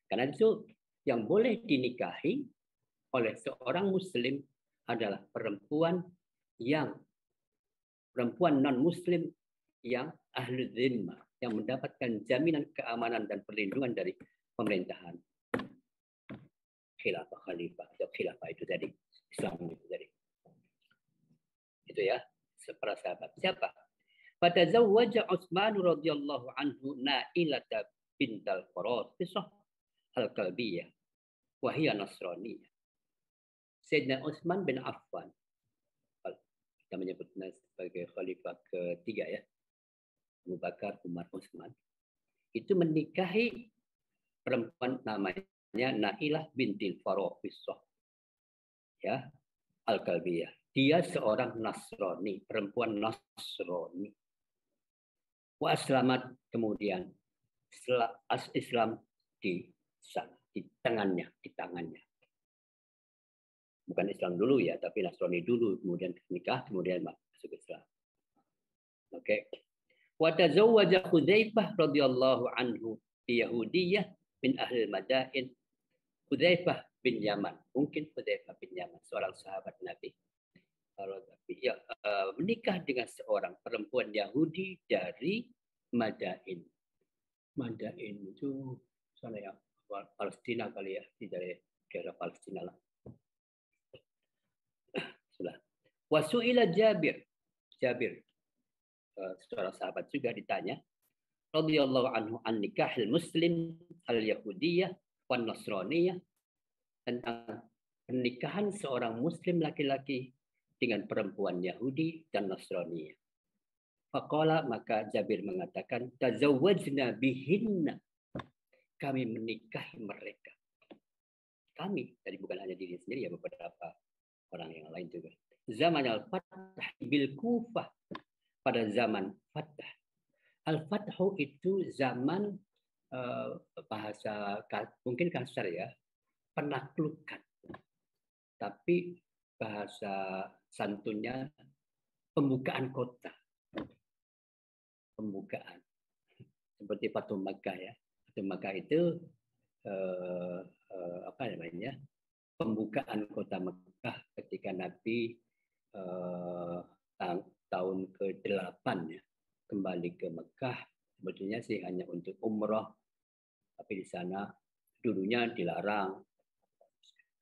Karena itu yang boleh dinikahi oleh seorang muslim adalah perempuan non-muslim yang ahlu zimmah, yang mendapatkan jaminan keamanan dan perlindungan dari pemerintahan khilafah, khalifah atau khilafah itu tadi, Islam itu tadi. Itu ya, para sahabat. Siapa? Fatazawwaja Utsman radhiyallahu anhu Nailata bintal Qarasisah al-Kalbiyah wa hiya Nasraniyah. Sayyidina Utsman bin Affan, kita yang menyebutnya sebagai khalifah ketiga ya, Abu Bakar, Umar, Utsman, itu menikahi perempuan namanya Nailah bintil Farofisah, ya, Al-Kalbiyah. Dia seorang Nasrani, perempuan Nasrani. Wa aslamat, kemudian setelah Islam di tangannya. Bukan Islam dulu ya, tapi Nasrani dulu, kemudian nikah, kemudian masuk Islam. Oke. Wa tazawwaja Hudzaifah radhiyallahu anhu Yahudiyah min ahli Madain. Hudzaifah bin Yaman, mungkin Hudzaifah bin Yaman, seorang sahabat Nabi. Kalau ya, menikah dengan seorang perempuan Yahudi dari Madain. Madain itu sana ya, Palestina kali ya, di daerah Palestina lah. Sudah. Wasu'ila Jabir, seorang sahabat juga ditanya, radhiyallahu anhu an nikahil muslim al-yahudiyah wan nasraniyah, tentang pernikahan seorang muslim laki-laki dengan perempuan Yahudi dan Nasraniyah. Faqala, maka Jabir mengatakan, tazawwajna bihinna, kami menikahi mereka. Kami, tadi bukan hanya diri sendiri ya, beberapa orang yang lain juga. Zaman al-Fath bil Kufah, pada zaman Fath. Al-Fathu itu zaman bahasa mungkin kasar ya, penaklukan. Tapi bahasa santunnya pembukaan kota. Pembukaan. Seperti Fathu Makkah ya. Fathu Makkah itu apa namanya? Pembukaan kota Makkah ketika Nabi tahun ke-8 ya, kembali ke Mekah. Sebetulnya sih hanya untuk umrah, tapi di sana dulunya dilarang.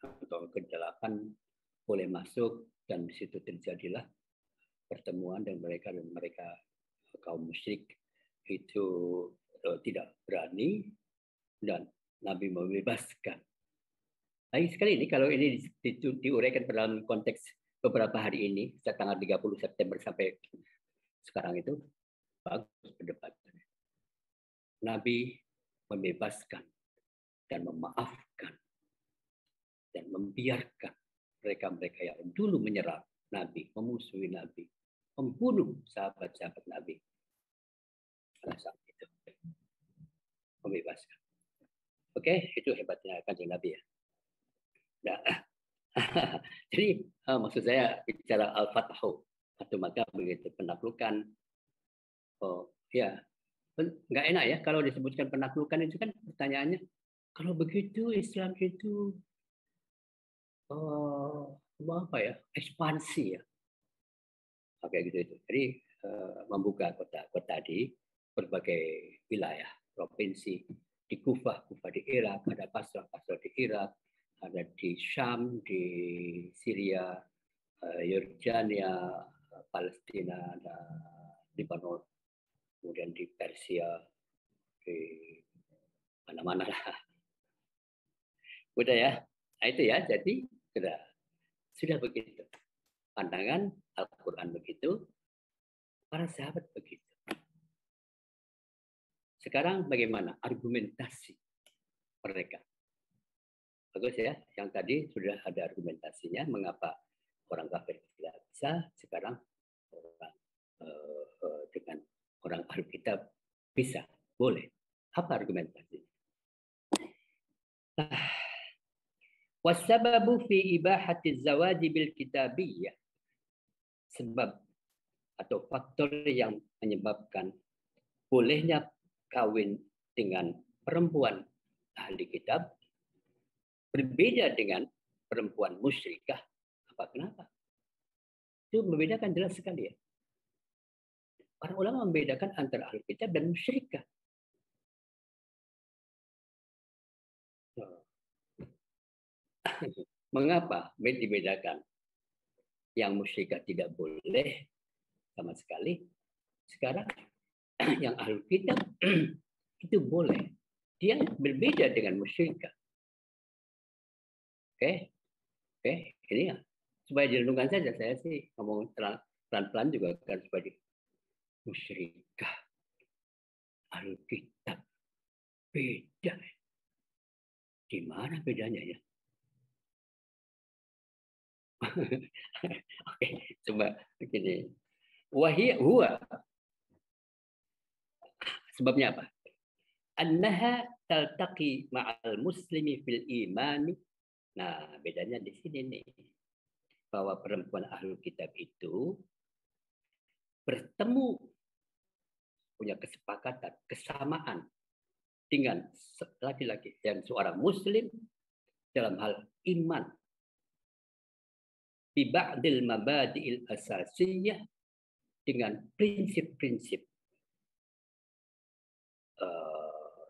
Tahun ke-8 boleh masuk, dan di situ terjadilah pertemuan, dan mereka kaum musyrik itu tidak berani, dan Nabi membebaskan. Baik sekali ini kalau ini diuraikan dalam konteks beberapa hari ini, sejak tanggal 30 September sampai sekarang, itu bagus perdebatannya. Nabi membebaskan dan memaafkan dan membiarkan mereka-mereka yang dulu menyerang Nabi, memusuhi Nabi, membunuh sahabat-sahabat Nabi. Pada saat itu membebaskan. Oke, itu hebatnya Kanjeng Nabi ya. Nah, jadi maksud saya bicara Al-Fathu, atau maka begitu penaklukan. Oh ya, nggak enak ya kalau disebutkan penaklukan itu kan pertanyaannya. Kalau begitu Islam itu apa ya, ekspansi ya, oke gitu itu. Jadi membuka kota-kota di berbagai wilayah provinsi, di Kufah di Irak, ada Basrah di Irak, ada di Syam, di Syria, Yordania, Palestina, ada Lebanon, kemudian di Persia, di mana-mana lah. Udah ya, nah itu ya. Jadi sudah begitu. Pandangan Al-Quran begitu, para sahabat begitu. Sekarang bagaimana argumentasi mereka? Bagus ya, yang tadi sudah ada argumentasinya, mengapa orang kafir tidak bisa, sekarang orang dengan orang ahli kitab bisa, boleh. Apa argumentasinya? Wasababu fi ibahati zawaji bil kitabiyah. Sebab atau faktor yang menyebabkan bolehnya kawin dengan perempuan ahli kitab berbeda dengan perempuan musyrikah. Kenapa? Itu membedakan jelas sekali ya. Para ulama membedakan antara ahli kitab dan musyrikah. Mengapa dibedakan? Yang musyrikah tidak boleh sama sekali. Sekarang yang ahli kitab itu boleh. Dia berbeda dengan musyrikah. Oke, ini ya. Supaya direnungkan saja, saya sih ngomong pelan-pelan juga akan sebagai musyrikah. Alkitab beda. Di mana bedanya ya? Oke, coba begini. Huwa. Sebabnya apa? Annaha taltaqi ma'al muslimi fil imani. Nah, bedanya di sini nih. Bahwa perempuan ahlul kitab itu bertemu, punya kesepakatan, kesamaan dengan laki-laki yang seorang muslim dalam hal iman. Bi ba'dil mabadi'il asasiyah, dengan prinsip-prinsip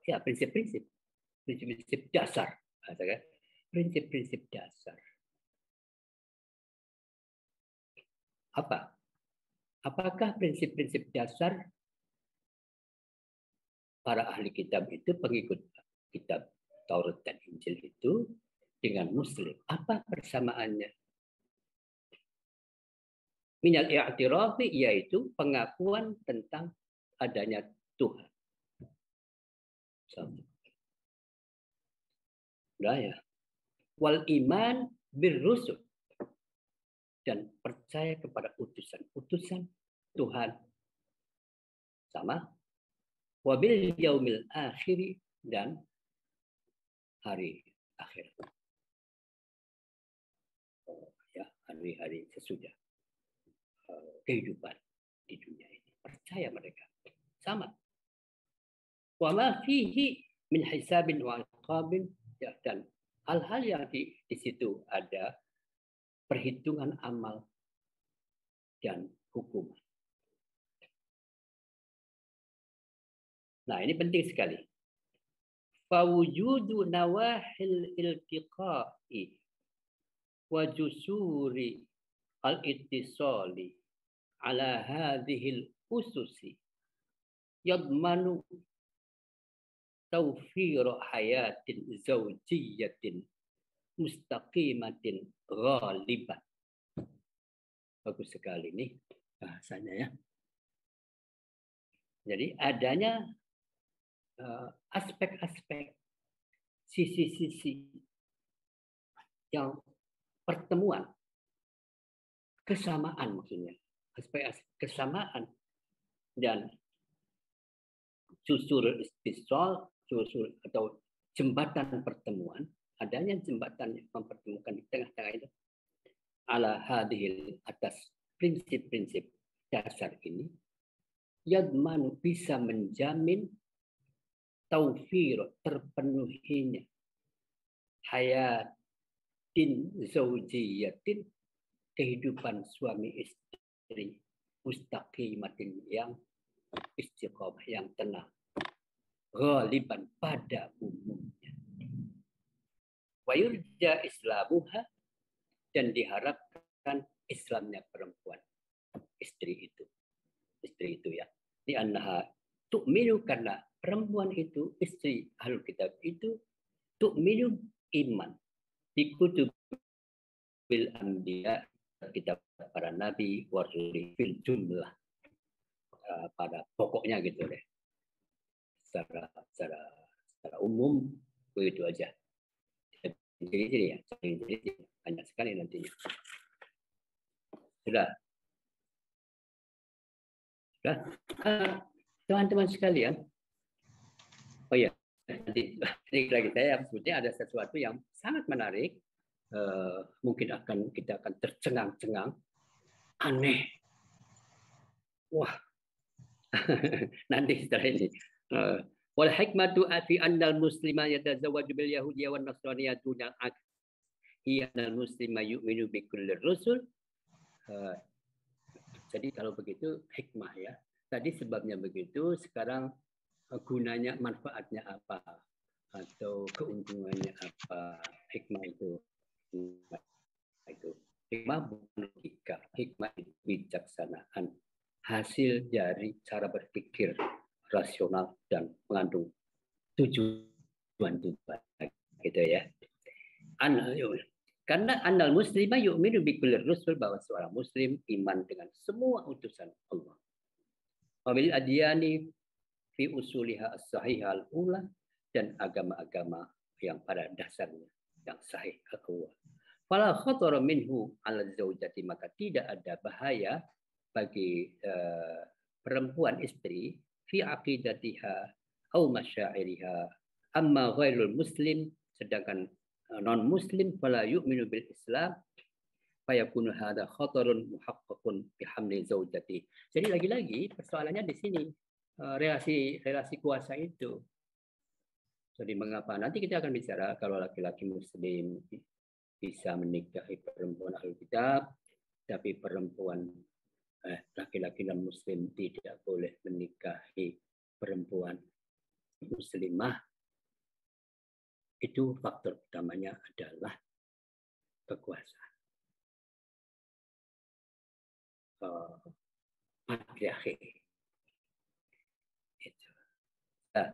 prinsip-prinsip dasar, prinsip-prinsip dasar. Apakah prinsip-prinsip dasar para ahli kitab itu, pengikut kitab Taurat dan Injil itu dengan Muslim? Apa persamaannya? Minal i'tirafi, yaitu pengakuan tentang adanya Tuhan. Nah ya. Wal iman birrusul, dan percaya kepada utusan-utusan Tuhan. Sama. Wabil yaumil akhiri, dan hari akhir. Ya, hari-hari sesudah kehidupan di dunia ini. Percaya mereka. Sama. Wa ma fihi min hisabin wa iqabin, ya, dan hal-hal yang di situ ada perhitungan amal dan hukum. Nah, ini penting sekali. Fawujudu nawahil iltiqa'i wa jusuri al-ittisali ala hadhil ususi yadmanu tawfir hayatin zawjiyatin mustaqimatin ghaliban. Bagus sekali nih bahasanya ya. Jadi adanya aspek-aspek, sisi-sisi yang pertemuan, kesamaan maksudnya, aspek-aspek kesamaan dan susur istisol, susur atau jembatan pertemuan, adanya jembatan yang mempertemukan di tengah-tengah itu, ala hadhil, atas prinsip-prinsip dasar ini, yadman, bisa menjamin taufir, terpenuhinya hayatin zaujiyatin, kehidupan suami istri, mustaqimatin, yang istiqomah, yang tenang, ghaliban, pada umumnya. Wa yurja islamuha, dan diharapkan Islamnya perempuan istri itu ya. Di annaha tu'minu, karena perempuan itu, istri ahlul kitab itu, tu'minu, iman, bikutubil anbiya, kitab para nabi, wa rusuli, fil jumlah, pada pokoknya gitu deh. Secara umum begitu aja. Jadi ya, banyak sekali nantinya. Sudah. Teman-teman sekalian, oh ya, nanti lagi saya sebetulnya ada sesuatu yang sangat menarik, mungkin kita akan tercengang-cengang, aneh, wah, nanti setelah ini. Wal hikmatu fi annal muslima yatazawwaju bil yahudiyya wan nasraniyya duna hiya al muslima yu'minu bi kulli rusul. Jadi kalau begitu hikmah ya. Tadi sebabnya begitu, sekarang gunanya, manfaatnya apa? Atau keuntungannya apa? Hikmah itu. Hikmah bukan logika. Hikmah itu bijaksanaan. Hasil dari cara berpikir rasional dan mengandung tujuan gitu ya. Karena annal muslima yu'minu bi kulli rusul, bahwa seorang muslim iman dengan semua utusan Allah. Wa bil adyani fi usuliha as-sahihah al-ula, dan agama-agama yang pada dasarnya yang sahih al-awwal. Fala khatara minhu 'ala zaujati, maka tidak ada bahaya bagi perempuan istri fi aqidatiha au masyairiha. Amma ghairul muslim, sedangkan non muslim fala yu'minu bil Islam fayakunu hadza khatarun muhaqqaqun bi hamli zaujati. Jadi lagi-lagi persoalannya di sini relasi kuasa itu. Jadi mengapa? Nanti kita akan bicara kalau laki-laki muslim bisa menikahi perempuan ahli kitab, tapi perempuan laki-laki non muslim tidak boleh menikahi perempuan muslimah. Itu faktor utamanya adalah kekuasaan. Patriarki. Nah,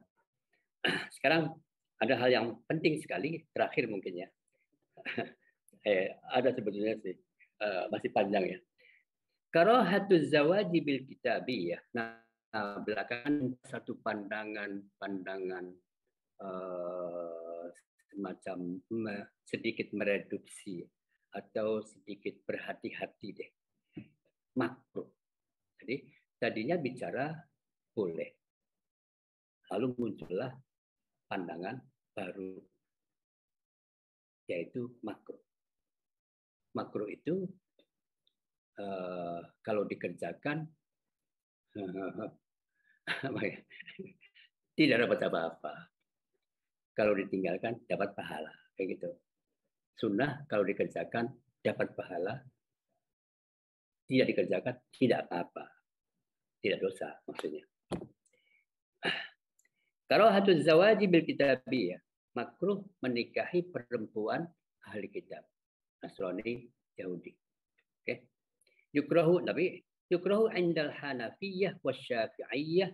sekarang ada hal yang penting sekali, terakhir mungkin ya. Ada sebetulnya sih, masih panjang ya. Karahatuz zawaji bil kitabiyah. Nah, belakangan satu pandangan semacam sedikit mereduksi atau sedikit berhati-hati deh. Makruh. Jadi tadinya bicara boleh. Lalu muncullah pandangan baru, yaitu makruh. Makruh itu kalau dikerjakan tidak dapat apa-apa. Kalau ditinggalkan dapat pahala, kayak gitu. Sunnah kalau dikerjakan dapat pahala, tidak dikerjakan tidak apa-apa, tidak dosa maksudnya. Karahatuz zawaji bil kitabiyah, makruh menikahi perempuan ahli kitab, Nasrani, Yahudi. Oke. Yukrahu, tapi yukrahu indal Hanafiyah wasyafi'iyah,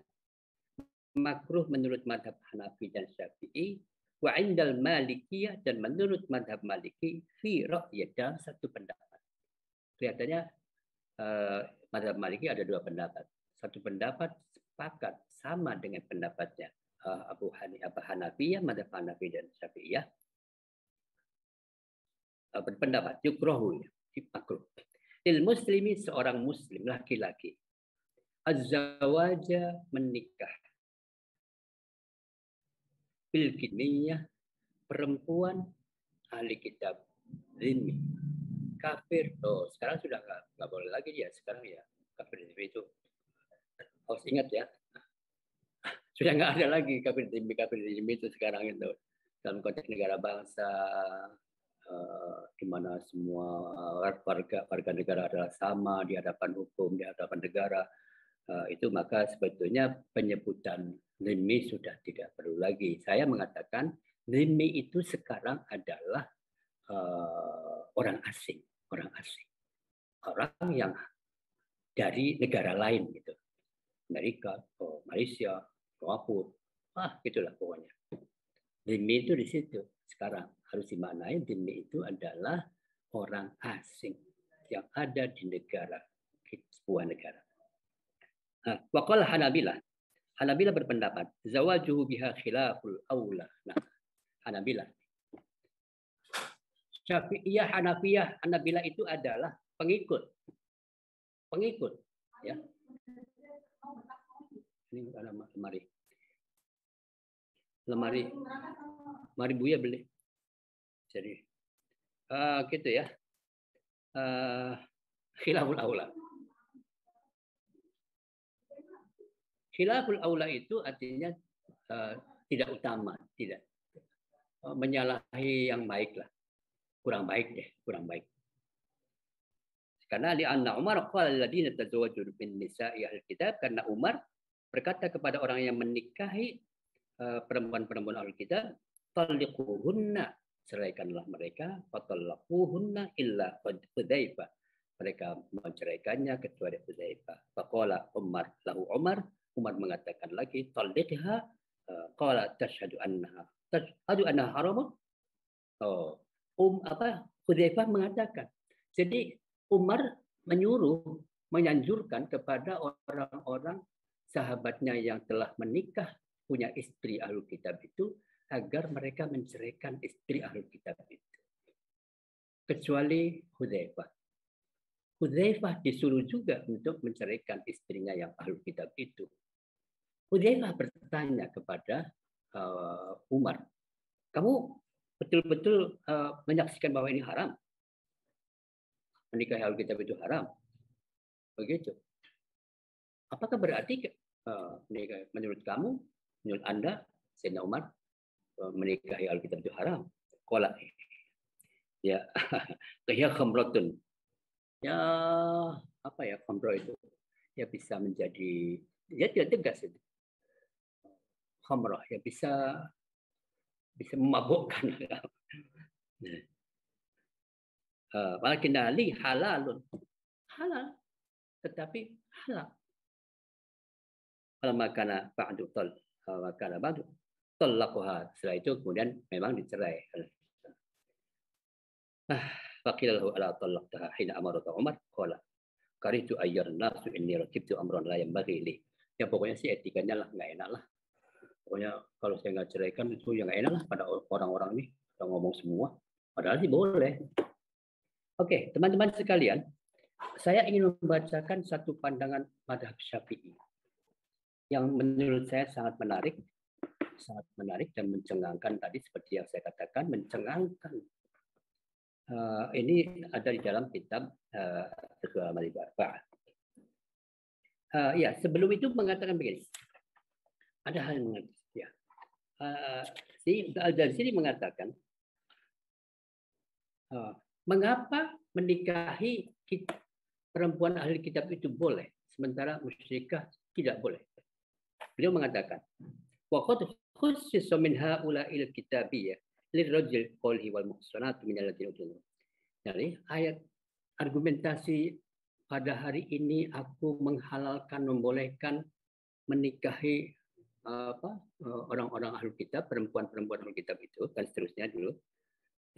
makruh menurut madhab Hanafi dan Syafi'i, wa indal Malikiyah, dan menurut madhab Maliki, fi ra'yah, dalam satu pendapat. Kelihatannya madhab Maliki ada dua pendapat. Satu pendapat sepakat sama dengan pendapatnya Abu Hanafiyah, madhab Hanafi dan Syafi'iyah, berpendapat yukrahu, makruh. Il muslimi, seorang muslim laki-laki, az-zawaja, menikah, bil kimiyah, perempuan ahli kitab, zimmi, kafir. Oh, sekarang sudah nggak boleh lagi ya, sekarang ya kafir itu harus ingat ya, sudah nggak ada lagi kafir zimmi itu sekarang itu dalam konteks negara bangsa, di mana semua warga negara adalah sama di hadapan hukum, di hadapan negara. Itu maka sebetulnya penyebutan zimmi sudah tidak perlu lagi. Saya mengatakan zimmi itu sekarang adalah orang asing, orang yang dari negara lain gitu, Amerika, Malaysia, Singapura, gitulah pokoknya. Zimmi itu di situ sekarang harus dimaknai. Zimmi itu adalah orang asing yang ada di negara, sebuah negara. Waqala Hanabilah berpendapat zawajuhu biha khilaful aula. Nah, Hanabilah. Syafi'iyah, Hanabilah itu adalah pengikut ya. Ini ada lemari mari Buya beli. Jadi gitu ya. Khilaful aula. Khilaful aula itu artinya tidak utama, tidak menyalahi yang baik lah. Kurang baik. Karena di anna Umar qala alladziina tazawwaju bin nisa'i al-kitab, karena Umar berkata kepada orang yang menikahi perempuan-perempuan al-kitab, talliquhunna, ceraikanlah mereka, fatallaquhunna illa Hudzaifah, mereka menceraikannya kecuali Hudzaifah. Faqala Umar lahu Umar mengatakan lagi, talliqha, qala tashhadu annaha haramun. Hudzaifah mengatakan, jadi Umar menyanjurkan kepada orang-orang sahabatnya yang telah menikah, punya istri Ahlul Kitab itu, agar mereka menceraikan istri Ahlul Kitab itu. Kecuali Hudzaifah. Hudzaifah disuruh juga untuk menceraikan istrinya yang Ahlul Kitab itu. Hudzaifah bertanya kepada Umar, kamu betul-betul menyaksikan bahwa ini haram? Menikah Ahlul Kitab itu haram? Begitu. Apakah berarti menurut kamu, menurut Anda, Sayyidina Umar, menikahi Ahlul Kitab itu haram? Qala, ya, hiya khamratun. Ya, apa ya khamrah itu? Ya bisa menjadi, ya tidak tegas itu. Khamrah ya bisa memabukkan. Walakin ali halalun, halal, tetapi halal. Kalau makana ba'du makana ba'du talaqaha, setelah itu kemudian memang dicerai. Faqilahu ala talaqtaha hina amarata Umar qala karitu ayyar nasu inni rakibtu amran la yanbaghi li. Ya pokoknya sih etikanya lah nggak enak lah. Pokoknya kalau saya nggak ceraikan itu yang nggak enak lah pada orang-orang ini. Kita ngomong semua. Padahal sih boleh. Oke, teman-teman sekalian, saya ingin membacakan satu pandangan mazhab Syafi'i yang menurut saya sangat menarik dan mencengangkan tadi seperti yang saya katakan, mencengangkan. Ini ada di dalam kitab Fiqhul Amal Arba'ah. Ya, sebelum itu mengatakan begini. Ada hal yang mengerti. Ya. Dari sini mengatakan, mengapa menikahi perempuan ahli kitab itu boleh, sementara musyrikah tidak boleh? Beliau mengatakan, waqad khussisa min haula'il kitabiyyah lirrajul qawlihi wal muhsanatu minal ladzina utul. Jadi ayat argumentasi pada hari ini aku menghalalkan, membolehkan menikahi orang-orang ahli kitab, perempuan-perempuan ahli kitab itu dan seterusnya dulu.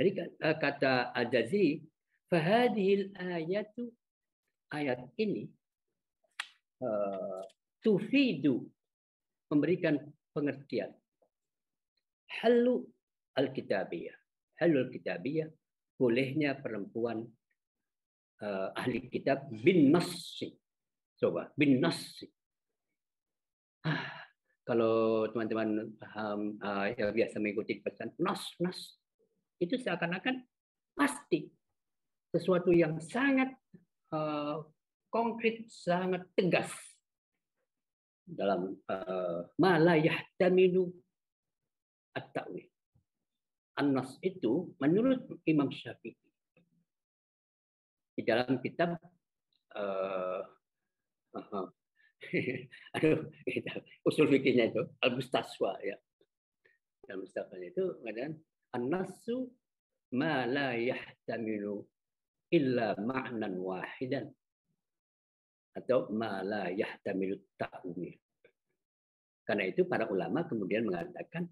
Jadi kata Al-Jazari, fahadhil ayatu, ayat ini tufidu, memberikan pengertian halu al-kitabiyah. Halu al-kitabiyah, bolehnya perempuan ahli kitab bin nassi. Coba, bin nassi. Kalau teman-teman paham yang biasa mengikuti pesan nas, itu seakan-akan pasti sesuatu yang sangat konkret, sangat tegas dalam ma la yahtamilu at-ta'wil. An-nas itu menurut Imam Syafi'i di dalam kitab usul fikihnya itu Al-Mustaswa ya. Al-Mustaswa itu mengatakan an-nasu ma la yahtamilu illa ma'nan wahidan atau ma la yahtamilu ta'wil. Karena itu para ulama kemudian mengatakan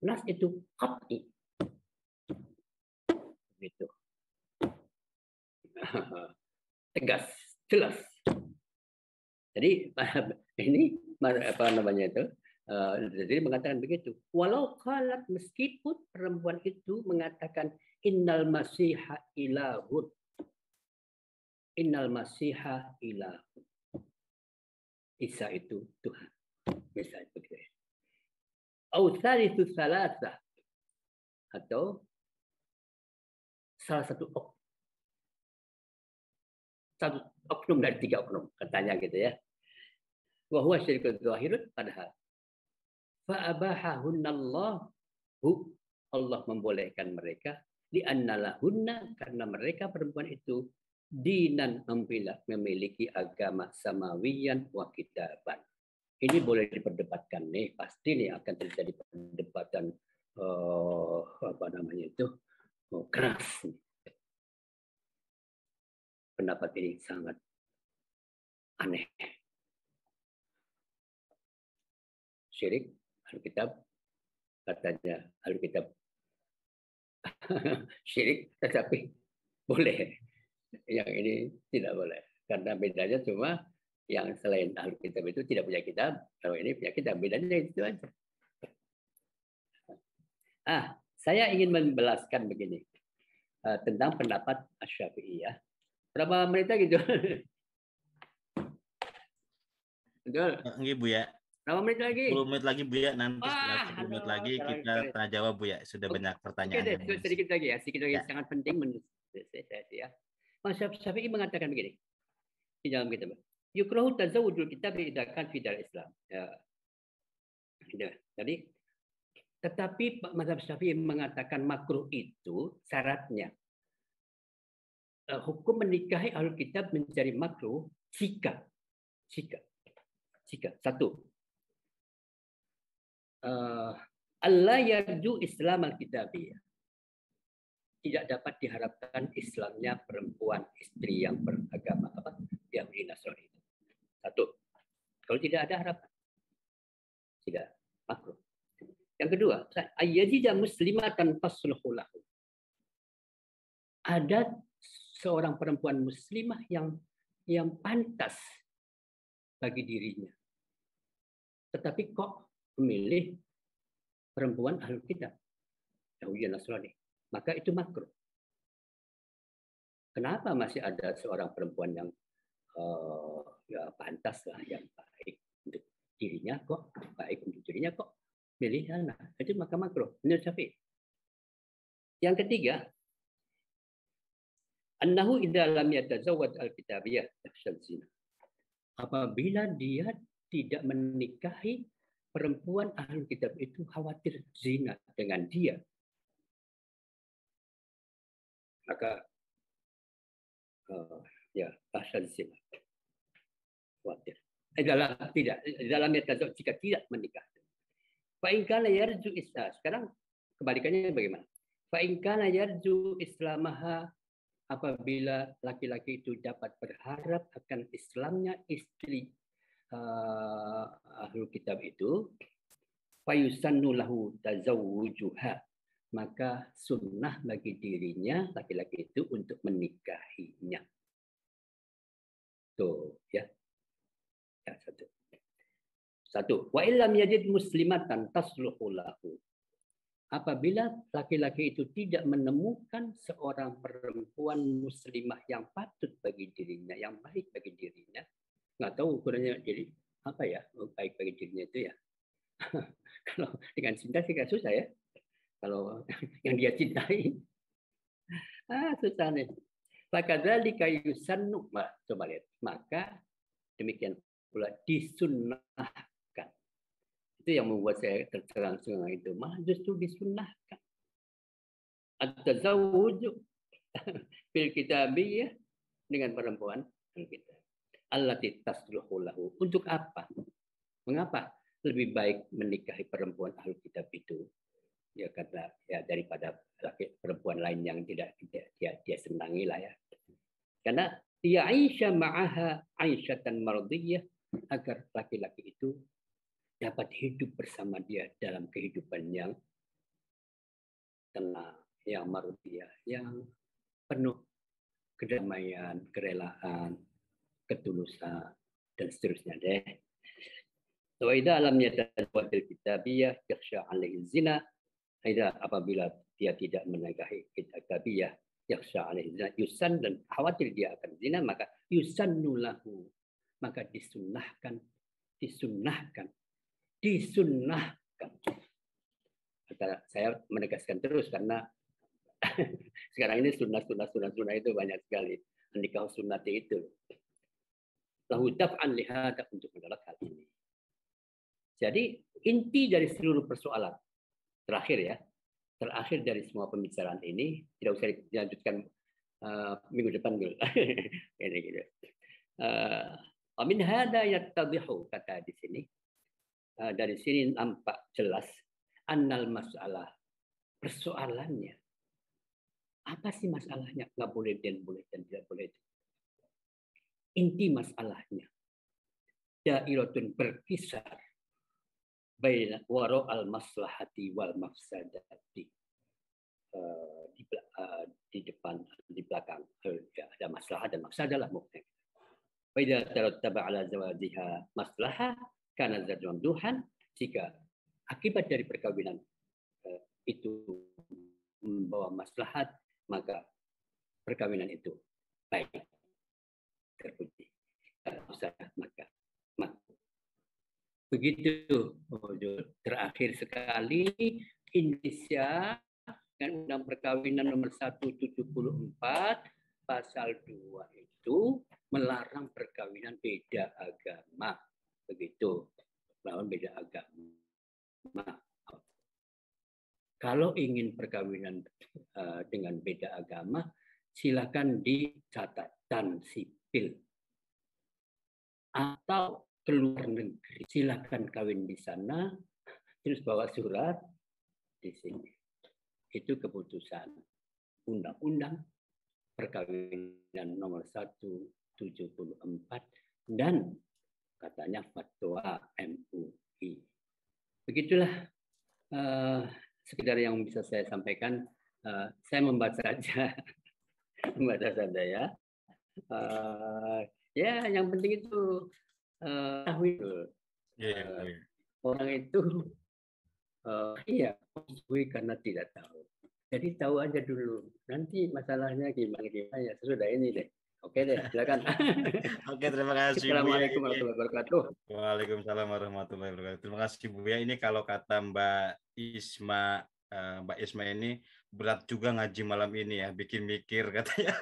nas itu qat'i. Gitu. Tegas, jelas. Jadi ini apa namanya itu? Jadi mengatakan begitu. Walau qalat, meskipun perempuan itu mengatakan innal masiha ilahun. Innal masiha ilahun. Isa itu Tuhan. Misalnya begitu. Au tsalitsu tsalatsa, atau salah satu oknum dari 3 oknum, katanya gitu ya. Wa huwa syirkun zahirun, padahal fa'abahahunallahu, Allah membolehkan mereka, li'annalahunna, karena mereka perempuan itu dinan, memiliki agama samawiyan wa kitaban. Ini boleh diperdebatkan nih, pasti nih akan terjadi perdebatan apa namanya itu keras. Pendapat ini sangat aneh. Syirik, Alkitab, katanya Alkitab syirik, tetapi boleh. Yang ini tidak boleh. Karena bedanya cuma yang selain ahli kitab itu tidak punya kitab, kalau ini punya kitab. Bedanya itu aja. Saya ingin menjelaskan begini tentang pendapat Asy-Syafi'i ya. Berapa menit lagi gitu? Betul. Enggak Bu ya. Berapa menit lagi? 10 menit lagi Bu ya. Nanti setelah 10 menit lagi kita tanya jawab Bu ya. Sudah banyak pertanyaan. Oke deh, sedikit lagi ya. Sedikit lagi ya. Sangat penting menurut saya ya. Mas Syafi'i mengatakan begini di dalam kitab. Yukrahu tazawwudul kitab idza kan fi Islam. Ya. Jadi tetapi mazhab Syafi'i mengatakan makruh itu syaratnya hukum menikahi ahlul kitab menjadi makruh jika satu Allah yarju Islam al-kitabiyah, tidak dapat diharapkan Islamnya perempuan istri yang beragama Yahudi Nasrani. Satu, kalau tidak ada harapan tidak makruh. Yang kedua, ayyajida muslimatan tasluhu lahu. Ada seorang perempuan muslimah yang pantas bagi dirinya. Tetapi kok memilih perempuan ahlul kitab, Yahudi Nasrani. Maka itu makruh. Kenapa masih ada seorang perempuan yang ya pantas lah, yang baik untuk dirinya kok, milih anak, itu maka makruh menurut Syafi'i. Yang ketiga, annahu idza lam yatazawwaj al-kitabiyah yakhshal zina. Apabila dia tidak menikahi perempuan ahlul kitab itu khawatir zina dengan dia, maka ya yakhshal zina. Khawatir. Dalam yatazawwaj jika tidak menikah. Fa in kana yarju islam. Sekarang kebalikannya bagaimana? Fa in kana yarju islamaha, apabila laki-laki itu dapat berharap akan Islamnya istri ahlul kitab itu, fayusannu lahu tazawwujuha, maka sunnah bagi dirinya laki-laki itu untuk menikahinya. Tuh ya. Ya, satu. Wa illam yajid muslimatan tasluhu lahu. Apabila laki-laki itu tidak menemukan seorang perempuan muslimah yang patut bagi dirinya, yang baik bagi dirinya, nggak tahu ukurannya jadi apa ya, baik bagi dirinya itu ya. Kalau dengan cinta sih nggak susah ya. Kalau yang dia cintai, susah nih. Fakadzalika yusannu, coba lihat. Maka demikian pula disunnahkan. Itu yang membuat saya tercengang-cengang itu. Malah justru disunnahkan. At-tazawwuj fil kitabiyah dengan perempuan kita. Allati tasluhu lahu. Untuk apa? Mengapa lebih baik menikahi perempuan ahlul kitab itu? Ya karena ya daripada perempuan lain yang tidak dia senangi lah ya. Karena dia Aisyah ma'aha Aisyatan mardiyah, agar laki-laki itu dapat hidup bersama dia dalam kehidupan yang tenang, yang mardiyah, yang penuh kedamaian, kerelaan, ketulusan, dan seterusnya deh. Wa idza lam yatazawwaj kitabiyah yakhsha 'alaihi zina. Apabila dia tidak menikahi kitabiyah yakhsha 'alaihi zina, yusan, dan khawatir dia akan zina, maka yusannu lahu, maka disunnahkan. Saya menegaskan terus karena sekarang ini sunnah itu banyak sekali. Nikah sunnati itu. Lahu daf'an lihada, untuk menolak hal ini. Jadi inti dari seluruh persoalan terakhir dari semua pembicaraan ini, tidak usah dilanjutkan minggu depan dulu. Ini gitu. Min hada yattadhihu, kata di sini. Dari sini nampak jelas annal masalah, persoalannya. Apa sih masalahnya? Nggak boleh dan boleh dan tidak boleh. Inti masalahnya dairatun berkisar baina wara al maslahati wal mafsadati, di depan, di belakang. Ada masalah dan mafsadah lah mungkin. Wa idza tarattaba ala zawajiha maslahah kana zatu mamduhan. Jika akibat dari perkawinan itu membawa maslahat, maka perkawinan itu baik, terpuji. Kalau usah maka begitu. Terakhir sekali, Indonesia dengan Undang Perkawinan nomor 174 pasal 2 itu melarang perkawinan beda agama. Begitu. Melawan beda agama. Kalau ingin perkawinan dengan beda agama, silakan di catatan sipil atau keluar negeri. Silakan kawin di sana, terus bawa surat di sini. Itu keputusan Undang-Undang Perkawinan nomor 174 dan katanya fatwa MUI. Begitulah sekedar yang bisa saya sampaikan. Saya membaca saja, ya. Ya, yang penting itu tahu itu. Orang itu karena tidak tahu. Jadi tahu aja dulu. Nanti masalahnya gimana ya sesudah ini deh. Oke deh, silakan. Oke, terima kasih. Assalamualaikum warahmatullahi wabarakatuh. Waalaikumsalam warahmatullahi wabarakatuh. Terima kasih Bu ya. Ini kalau kata Mbak Isma ini berat juga ngaji malam ini ya, bikin mikir katanya.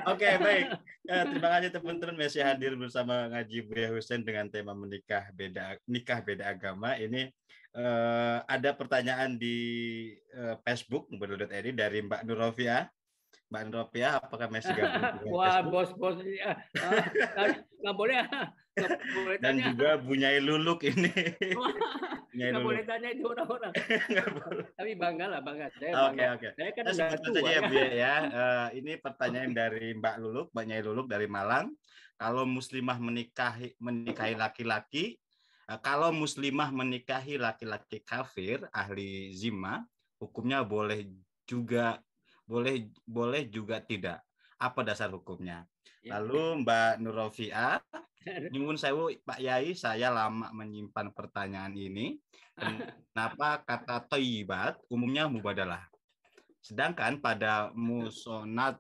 Oke, baik. Terima kasih teman-teman masih hadir bersama Ngaji Buya Husein dengan tema nikah beda agama. Ini ada pertanyaan di Facebook Bro.id dari Mbak Nurovia. Mbak Nurovia, apakah masih gabung? Wah, bos ya. Nggak boleh. Dan tanya. juga Bunyai Luluk ini. Nggak boleh tanya itu orang-orang. Tapi bangga. Oke. Saya kan udah tua saja ya Bu ya. Ini pertanyaan dari Mbak Nyai Luluk dari Malang. Kalau muslimah menikahi laki-laki, kalau muslimah menikahi laki-laki kafir ahli zimah, hukumnya boleh juga tidak. Apa dasar hukumnya? Lalu Mbak Nurovia, nyuwun sewu Pak Yai, saya lama menyimpan pertanyaan ini. Kenapa kata thayyibat umumnya mubadalah? Sedangkan pada muhsonat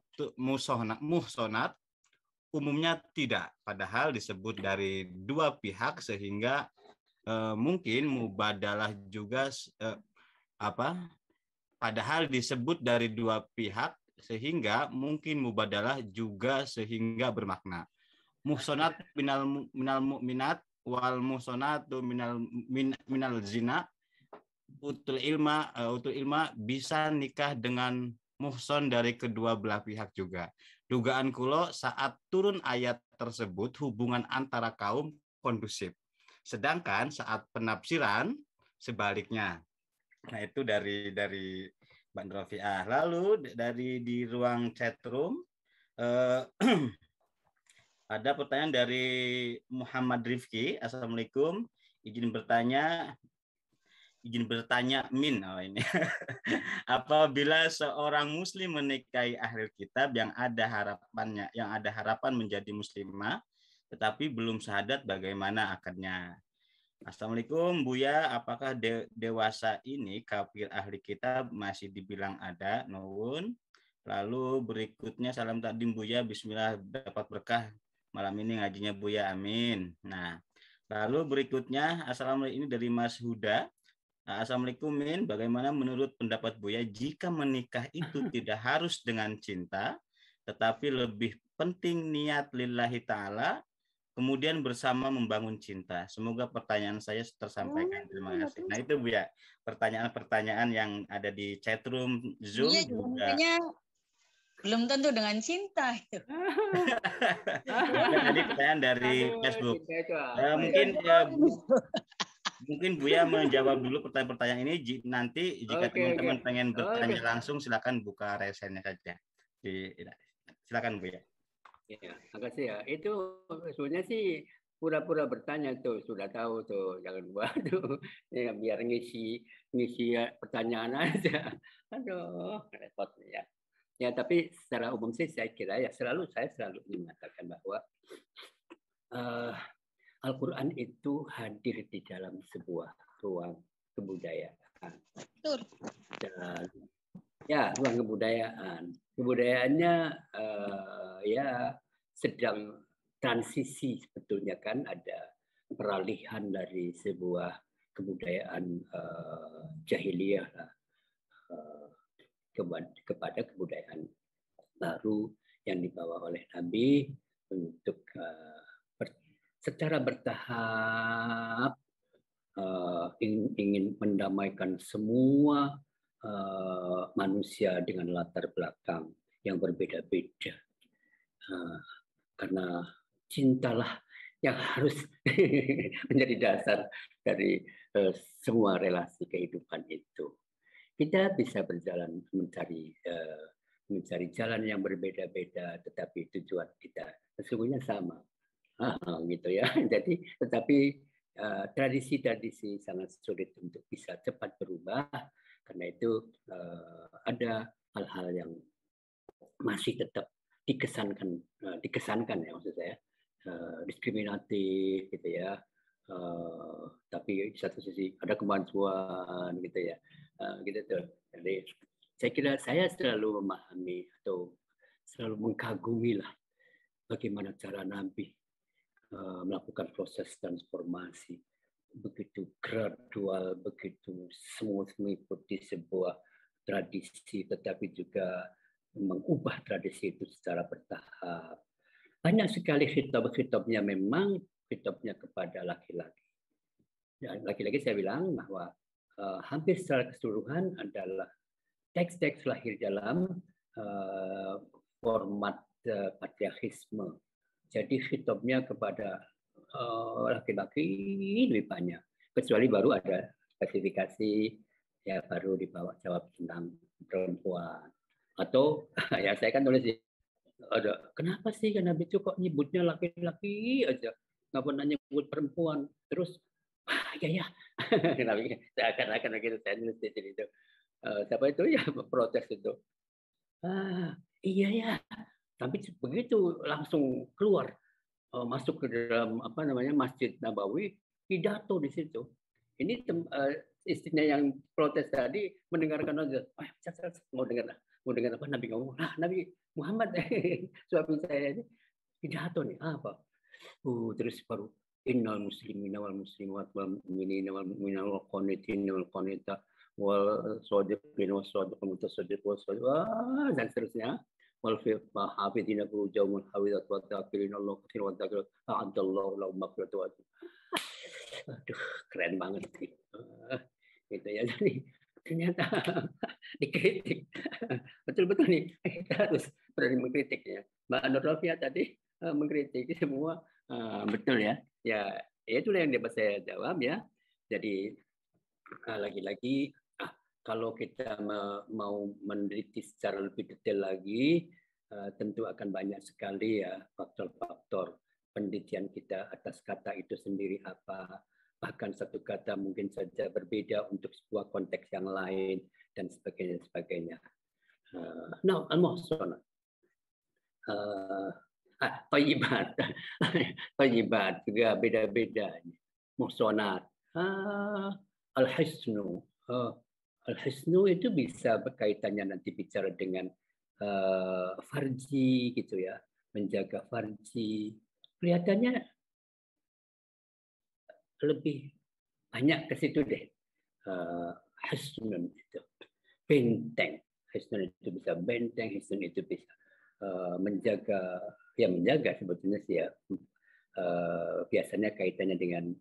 umumnya tidak. Padahal disebut dari dua pihak sehingga mungkin mubadalah juga padahal disebut dari dua pihak sehingga mungkin mubadalah juga sehingga bermakna. Muhsonat minal mu'minat wal muhsonatu minal zina utul ilma bisa nikah dengan muhson dari kedua belah pihak juga. Dugaan kulo saat turun ayat tersebut hubungan antara kaum kondusif. Sedangkan saat penafsiran sebaliknya. Nah, itu dari Mbak Nurofiah. Lalu di ruang chatroom ada pertanyaan dari Muhammad Rifki. Assalamualaikum. Izin bertanya Min. Ini. Apabila seorang muslim menikahi ahli kitab yang ada harapan menjadi muslimah tetapi belum syahadat, bagaimana akadnya? Assalamualaikum Buya, apakah dewasa ini kafir ahli kitab masih dibilang ada? Nuwun. Lalu berikutnya salam takdim Buya, bismillah dapat berkah malam ini ngajinya Buya, amin. Nah, lalu berikutnya assalamualaikum, ini dari Mas Huda. Assalamualaikum Min, bagaimana menurut pendapat Buya jika menikah itu tidak harus dengan cinta tetapi lebih penting niat lillahi ta'ala kemudian bersama membangun cinta. Semoga pertanyaan saya tersampaikan. Terima kasih. Nah itu Bu ya, pertanyaan-pertanyaan yang ada di chatroom Zoom. Iya, juga belum tentu dengan cinta. Tadi pertanyaan dari Facebook. Mungkin Buya menjawab dulu pertanyaan-pertanyaan ini. Nanti jika teman-teman pengen bertanya langsung, silakan buka resennya saja. Silakan Buya. Ya, makasih ya. Itu sebenarnya sih pura-pura bertanya tuh, sudah tahu tuh, jangan buat tuh, ya, biar ngisi pertanyaan aja. Aduh, repot ya. Ya, tapi secara umum sih saya kira ya saya selalu mengatakan bahwa Al-Quran itu hadir di dalam sebuah ruang kebudayaan. Betul. Dan ya, ruang kebudayaan. Kebudayaannya ya sedang transisi sebetulnya kan, ada peralihan dari sebuah kebudayaan jahiliyah kepada kebudayaan baru yang dibawa oleh Nabi untuk secara bertahap ingin mendamaikan semua manusia dengan latar belakang yang berbeda-beda. Karena cintalah yang harus menjadi dasar dari semua relasi kehidupan itu. Kita bisa berjalan mencari jalan yang berbeda-beda, tetapi tujuan kita sesungguhnya sama. Gitu ya. Jadi, tetapi tradisi-tradisi sangat sulit untuk bisa cepat berubah. Karena itu ada hal-hal yang masih tetap dikesankan ya, maksud saya, diskriminatif gitu ya. Tapi di satu sisi ada kemajuan gitu ya, gitu tuh. Jadi saya kira saya selalu memahami atau selalu mengagumi lah bagaimana cara Nabi melakukan proses transformasi begitu gradual, begitu smooth mengikuti sebuah tradisi, tetapi juga mengubah tradisi itu secara bertahap. Banyak sekali khitab-khitabnya memang khitabnya kepada laki-laki. Dan laki-laki saya bilang bahwa hampir secara keseluruhan adalah teks-teks lahir dalam format patriarkisme. Jadi khitabnya kepada laki-laki lebih banyak. Kecuali baru ada spesifikasi ya baru dibawa jawab tentang perempuan. Atau ya saya kan tulis ada kenapa sih Nabi itu kok nyebutnya laki-laki aja, nggak pernah nyebut perempuan. Terus ya seakan-akan begitu saya nulis di sini itu. Siapa itu ya protes itu. Iya ya, tapi begitu langsung keluar masuk ke dalam Masjid Nabawi, pidato di situ. Ini istrinya yang protes tadi mendengarkan aja, mau dengar apa Nabi ngomong, Nabi Muhammad suami saya ini pidato nih apa? Terus baru innal muslimina wal muslimat wal mu'minina wal mu'minat wal qanitina wal qanita wal shadiqina was shadiqat mutasaddiq was dan seterusnya. Wal hafidina furujahum wal hafizat wa dzakirina Allah katsiran wa dzakirat a'adallahu lahum maghfiratan wa ajran. Aduh, keren banget gitu. Gitu ya. Jadi ternyata dikritik. Betul-betul nih, kita harus berani mengkritik ya. Mbak Nur Rofia tadi mengkritik semua betul ya. Ya, itulah yang dapat saya jawab ya. Jadi lagi-lagi kalau kita mau meneliti secara lebih detail lagi, tentu akan banyak sekali ya faktor-faktor penelitian kita atas kata itu sendiri apa. Bahkan satu kata mungkin saja berbeda untuk sebuah konteks yang lain dan sebagainya. Now, al-muhsanat. Thayyibat juga beda-beda. Muhsanat. Al-hisnu. Al-hisnu itu bisa berkaitannya nanti bicara dengan farji gitu ya, menjaga farji. Kelihatannya lebih banyak ke situ deh. Hisnun itu benteng. Hisnun itu bisa benteng, hisnun itu bisa menjaga sebetulnya sih ya. Biasanya kaitannya dengan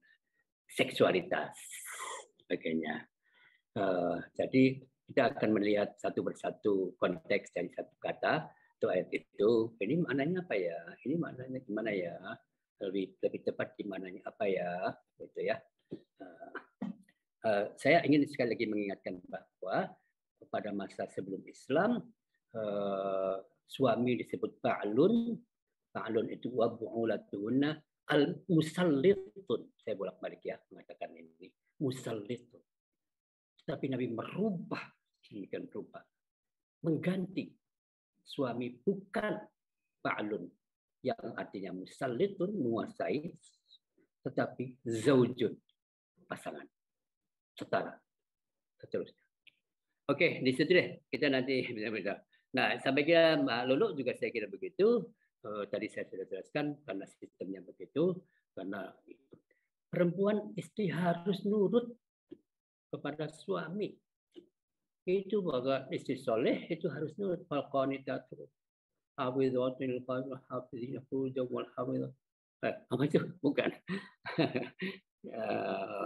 seksualitas sebagainya. Jadi kita akan melihat satu persatu konteks dari satu kata atau ayat itu. Ini maknanya apa ya? Ini maknanya gimana ya? Lebih tepat di mananya apa ya? Gitu ya. Saya ingin sekali lagi mengingatkan bahwa pada masa sebelum Islam suami disebut ba'lun. Ba'lun itu wa bu'ulatuhunna Al-musallitun, saya bolak-balik ya mengatakan ini, musallitun. Tapi Nabi merubah, mengganti suami bukan ba'lun, yang artinya musallitun, menguasai, tetapi zaujun, pasangan, setara, seterusnya. Oke, di situ deh kita nanti bisa. Nah, sampai kira Mbak Lulu juga saya kira begitu. Tadi saya sudah jelaskan karena sistemnya begitu, karena perempuan istri harus nurut kepada suami. Itu bahwa istri soleh itu harus nurut. Falqanitatu hafidhatul qalbi hafidhina furujahum wal hafidhah. Apa itu? Bukan.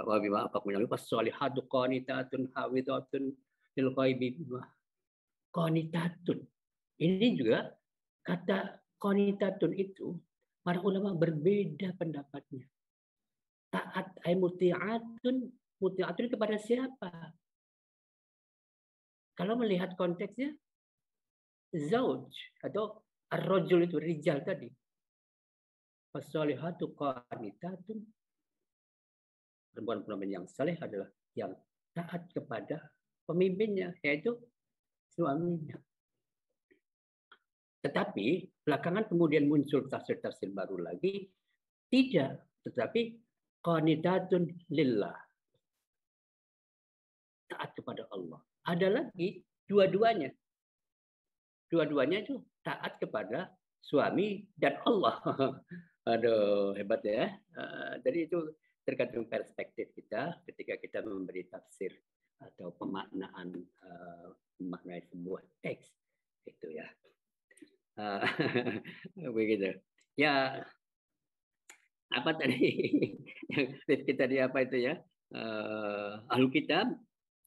Wa bima aqamna fasolihatu qanitatun hafidhatun lil ghaibi bima qanitatun. Ini juga kata qanitatun itu para ulama berbeda pendapatnya. Taat ay muti'atun kepada siapa? Kalau melihat konteksnya zauj atau ar-rajul itu rijal tadi. Fasolihatu qanitatun, perempuan-perempuan yang saleh adalah yang taat kepada pemimpinnya, yaitu suaminya. Tetapi belakangan kemudian muncul tafsir-tafsir baru lagi, tidak, tetapi qanitatun lillah, taat kepada Allah. Ada lagi dua-duanya. Dua-duanya itu taat kepada suami dan Allah. Aduh, hebat ya. Jadi itu tergantung perspektif kita ketika kita memberi tafsir atau pemaknaan memaknai sebuah teks. Itu ya. Begitu. Ya, apa tadi yang kita di apa itu ya? Ahlul kitab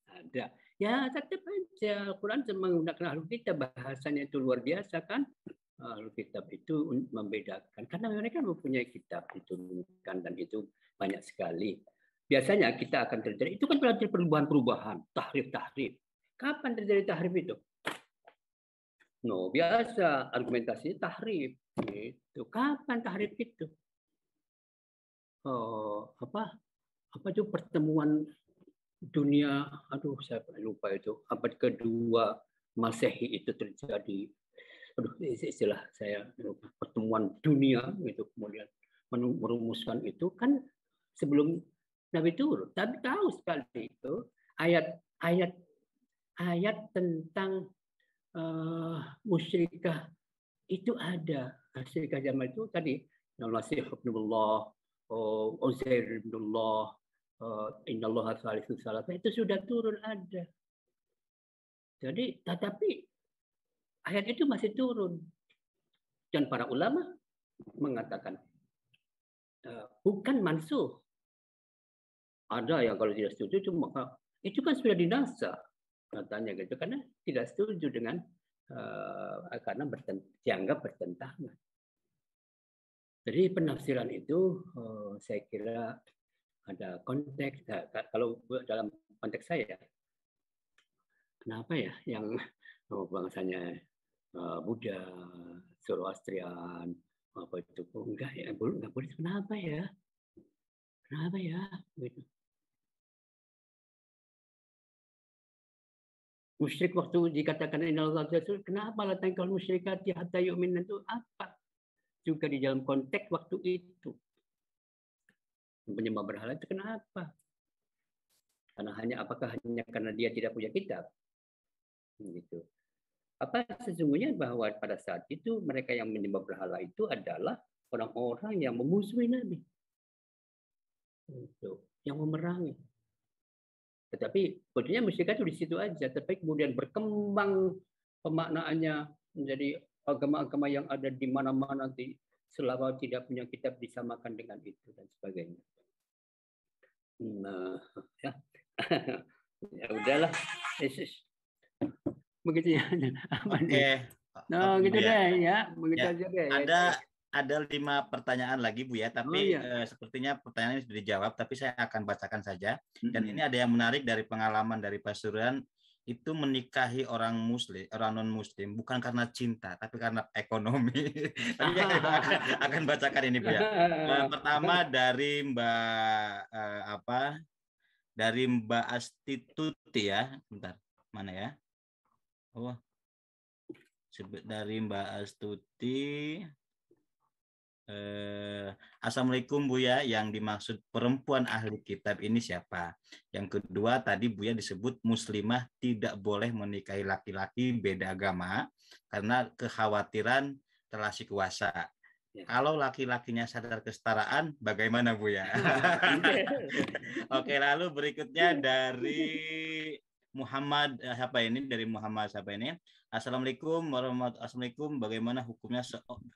ada. Ya tetap aja Al-Quran menggunakan ahlul kitab, bahasanya itu luar biasa kan. Ahlul kitab itu membedakan karena mereka mempunyai kitab diturunkan dan itu banyak sekali. Biasanya kita akan terjadi itu kan terjadi perubahan-perubahan, tahrif. Kapan terjadi tahrif itu? No, biasa argumentasinya tahrif. Itu kapan tahrif itu? Apa itu pertemuan dunia, saya lupa itu, abad kedua Masehi itu terjadi. Istilah saya lupa, pertemuan dunia itu, kemudian merumuskan itu kan sebelum Nabi turun. Tapi tahu sekali itu ayat tentang musyrikah itu ada. Musyrikah zaman itu tadi Al-Masih ibnullah, Uzair ibnullah, Innallaha salisu salasa, itu sudah turun ada. Jadi tetapi ayat itu masih turun. Dan para ulama mengatakan bukan mansuh. Ada yang kalau tidak setuju maka itu kan sudah dinasa katanya gitu, karena tidak setuju dengan karena dianggap bertentangan. Jadi penafsiran itu saya kira ada konteks. Kalau dalam konteks saya, kenapa ya yang bangsanya Buddha, Zoroastrian, apa itu enggak ya, enggak boleh, kenapa ya? Gitu. Musyrik waktu dikatakan innallahu rasul, kenapa la tangkal musyrikati hatta yu'min, itu apa? Juga di dalam konteks waktu itu. Penyembah berhala itu kenapa? Apakah hanya karena dia tidak punya kitab? Gitu. Apa sesungguhnya bahwa pada saat itu mereka yang menyembah berhala itu adalah orang-orang yang memusuhi Nabi. Gitu. Yang memerangi. Tetapi sebetulnya musyrik itu di situ aja, tapi kemudian berkembang pemaknaannya menjadi agama-agama yang ada di mana-mana, selama tidak punya kitab disamakan dengan itu dan sebagainya. Nah, ya. Ya udahlah. Begitu ya. Oke. Nah, gitu deh ya. Begitu ya. aja deh. Ada 5 pertanyaan lagi Bu ya, tapi sepertinya pertanyaannya sudah dijawab, tapi saya akan bacakan saja. Dan ini ada yang menarik dari pengalaman dari pasuruan itu menikahi orang muslim, orang non muslim bukan karena cinta tapi karena ekonomi. Tapi saya akan bacakan ini Bu ya. Pertama dari dari Mbak Astituti ya. Bentar, mana ya? Oh. Dari Mbak Astuti. Assalamualaikum Buya, yang dimaksud perempuan ahli kitab ini siapa? Yang kedua tadi Buya disebut muslimah tidak boleh menikahi laki-laki beda agama karena kekhawatiran relasi kuasa. Ya. Kalau laki-lakinya sadar kesetaraan, bagaimana Buya? Oke, lalu berikutnya dari Muhammad siapa ini? Dari Muhammad siapa ini? Assalamualaikum warahmatullahi wabarakatuh. Bagaimana hukumnya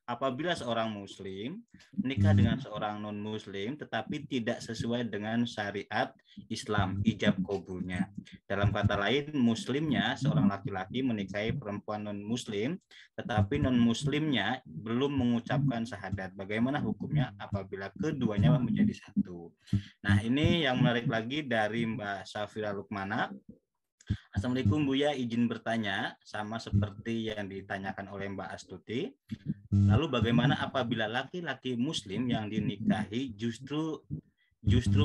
apabila seorang muslim menikah dengan seorang non muslim tetapi tidak sesuai dengan syariat Islam ijab qabulnya. Dalam kata lain, muslimnya seorang laki-laki menikahi perempuan non muslim tetapi non muslimnya belum mengucapkan syahadat. Bagaimana hukumnya apabila keduanya menjadi satu? Nah, ini yang menarik lagi dari Mbak Safira Lukmana. Assalamualaikum Buya, izin bertanya sama seperti yang ditanyakan oleh Mbak Astuti. Lalu bagaimana apabila laki-laki muslim yang dinikahi justru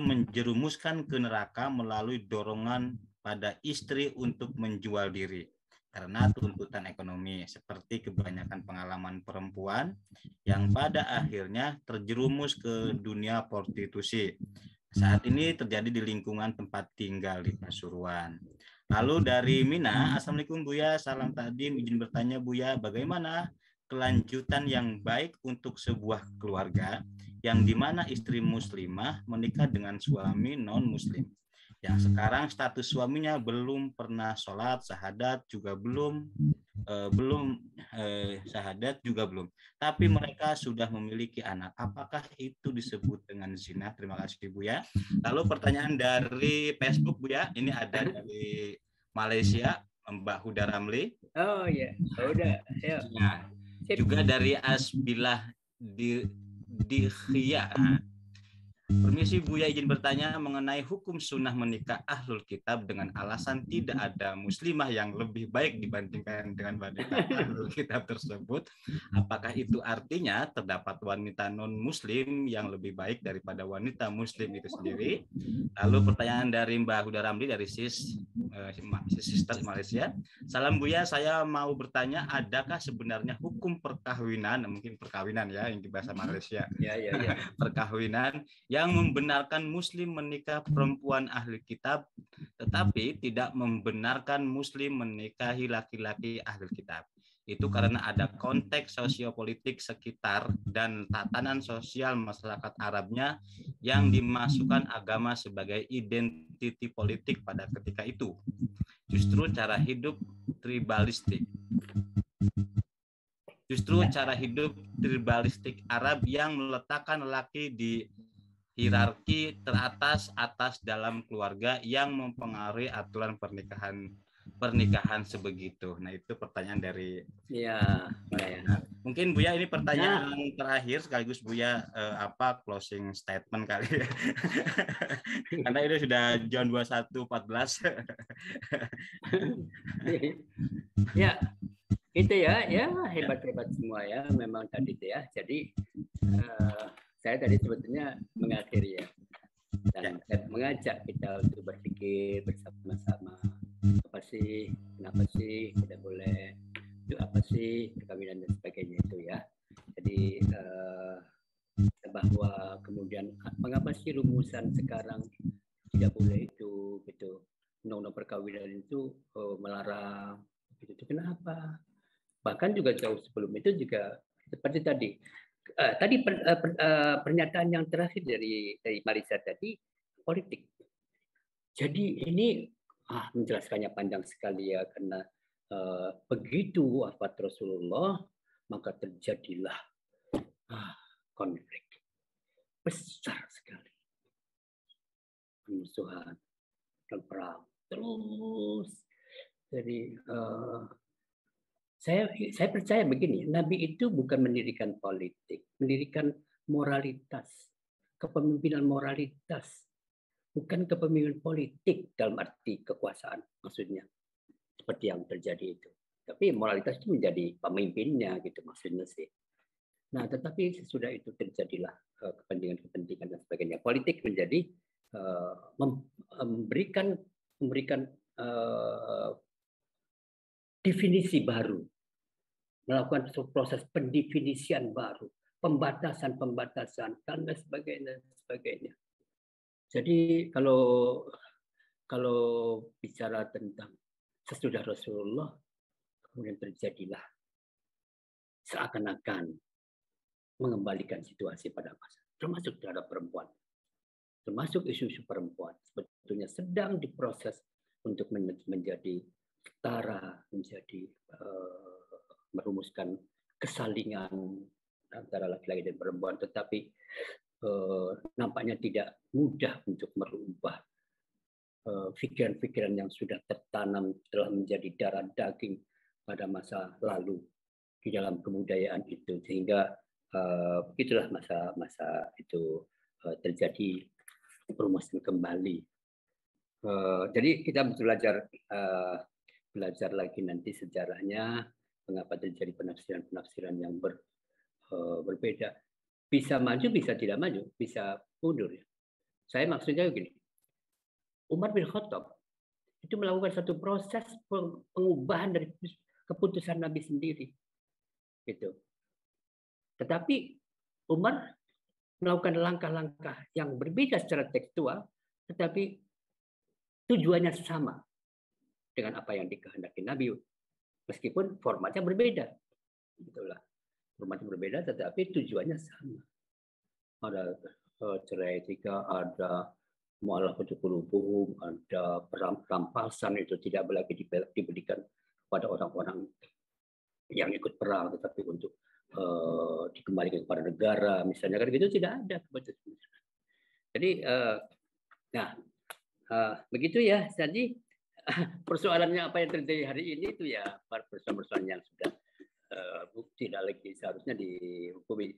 menjerumuskan ke neraka melalui dorongan pada istri untuk menjual diri karena tuntutan ekonomi, seperti kebanyakan pengalaman perempuan yang pada akhirnya terjerumus ke dunia prostitusi. Saat ini terjadi di lingkungan tempat tinggal di Pasuruan. Lalu dari Mina, Assalamualaikum Buya, salam takdim, izin bertanya Buya, bagaimana kelanjutan yang baik untuk sebuah keluarga yang dimana istri muslimah menikah dengan suami non-muslim, yang sekarang status suaminya belum pernah sholat, syahadat juga belum, tapi mereka sudah memiliki anak. Apakah itu disebut dengan zina? Terima kasih Buya. Lalu pertanyaan dari Facebook Buya, ini ada dari Malaysia, Mbak Huda Ramli. Oh iya, udah. Nah, juga dari Asbilah Dikhia. Permisi Buya, izin bertanya mengenai hukum sunnah menikah ahlul kitab dengan alasan tidak ada muslimah yang lebih baik dibandingkan dengan wanita ahlul kitab tersebut. Apakah itu artinya terdapat wanita non muslim yang lebih baik daripada wanita muslim itu sendiri? Lalu pertanyaan dari Mbak Huda Ramli dari Sister Malaysia. Salam Buya, saya mau bertanya, adakah sebenarnya hukum perkawinan, mungkin perkawinan ya yang di bahasa Malaysia, perkawinan yang membenarkan muslim menikah perempuan ahli kitab, tetapi tidak membenarkan muslim menikahi laki-laki ahli kitab. Itu karena ada konteks sosiopolitik sekitar dan tatanan sosial masyarakat Arabnya yang dimasukkan agama sebagai identiti politik pada ketika itu. Justru cara hidup tribalistik Arab yang meletakkan lelaki di hierarki teratas dalam keluarga yang mempengaruhi aturan pernikahan sebegitu. Nah, itu pertanyaan dari mungkin Buya ini pertanyaan terakhir sekaligus Buya closing statement kali ya. Karena ini sudah jam 21.14. Ya, itu ya hebat-hebat semua ya memang tadi itu ya. Jadi saya tadi sebetulnya mengakhiri ya dan mengajak kita untuk berpikir bersama-sama, kenapa sih tidak boleh, itu apa sih perkawinan dan sebagainya itu ya. Jadi bahwa kemudian mengapa sih rumusan sekarang tidak boleh itu gitu, undang-undang perkawinan itu melarang itu kenapa? Bahkan juga jauh sebelum itu juga seperti tadi pernyataan yang terakhir dari Marisa tadi politik. Jadi ini menjelaskannya panjang sekali ya, karena begitu wafat Rasulullah maka terjadilah konflik besar sekali, permusuhan dan perang terus. Jadi saya percaya begini, Nabi itu bukan mendirikan politik, mendirikan moralitas, kepemimpinan moralitas, bukan kepemimpinan politik dalam arti kekuasaan maksudnya. seperti yang terjadi itu. Tapi moralitas itu menjadi pemimpinnya gitu maksudnya sih. Nah, tetapi sesudah itu terjadilah kepentingan-kepentingan dan sebagainya. Politik menjadi memberikan definisi baru, melakukan proses pendefinisian baru, pembatasan, dan sebagainya. Jadi kalau bicara tentang sesudah Rasulullah, kemudian terjadilah seakan-akan mengembalikan situasi pada masa, termasuk terhadap perempuan, termasuk isu-isu perempuan sebetulnya sedang diproses untuk menjadi setara, menjadi merumuskan kesalingan antara laki-laki dan perempuan, tetapi nampaknya tidak mudah untuk merubah pikiran-pikiran yang sudah tertanam telah menjadi darah daging pada masa lalu di dalam kebudayaan itu, sehingga begitulah masa itu terjadi perumusan kembali. Jadi kita belajar lagi nanti sejarahnya, mengapa terjadi penafsiran yang berbeda. Bisa maju, bisa tidak maju, bisa mundur. Saya maksudnya begini, Umar bin Khattab itu melakukan satu proses pengubahan dari keputusan Nabi sendiri, gitu. Tetapi Umar melakukan langkah-langkah yang berbeda secara tekstual, tetapi tujuannya sama dengan apa yang dikehendaki Nabi, meskipun formatnya berbeda. Itulah, formatnya berbeda, tetapi tujuannya sama. Ada cerai tiga, ada mu'allafatu qulubuhum, ada perampasan, itu tidak lagi diberikan kepada orang-orang yang ikut perang, tetapi untuk dikembalikan kepada negara, misalnya kan gitu, tidak ada. Jadi, begitu ya. Jadi persoalannya apa yang terjadi hari ini itu ya persoalan yang sudah tidak lagi seharusnya dihukumi.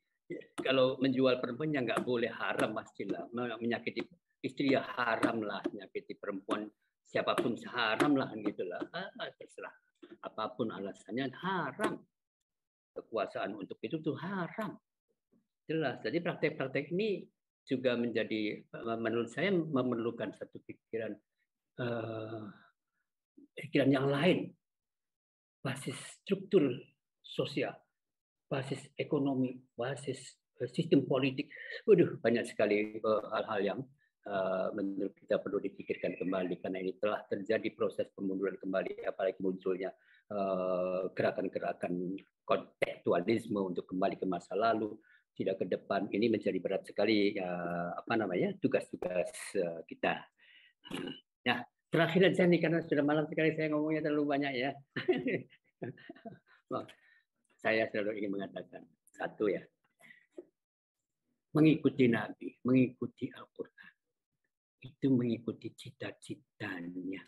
Kalau menjual perempuan yang nggak boleh, haram pastilah. Menyakiti istri ya haram lah, menyakiti perempuan siapapun haram lah, gitulah. Terserah apapun alasannya haram. Kekuasaan untuk itu tuh haram, jelas. Jadi praktek-praktek ini juga menjadi, menurut saya, memerlukan satu pikiran yang lain, basis struktur sosial, basis ekonomi, basis sistem politik. Waduh, banyak sekali hal-hal yang menurut kita perlu dipikirkan kembali, karena ini telah terjadi proses pemunduran kembali, apalagi munculnya gerakan-gerakan kontekstualisme untuk kembali ke masa lalu, tidak ke depan. Ini menjadi berat sekali tugas-tugas kita. Nah, terakhir aja nih, karena sudah malam sekali, saya ngomongnya terlalu banyak ya. Saya selalu ingin mengatakan satu ya, mengikuti Nabi, mengikuti Al-Quran, itu mengikuti cita-citanya.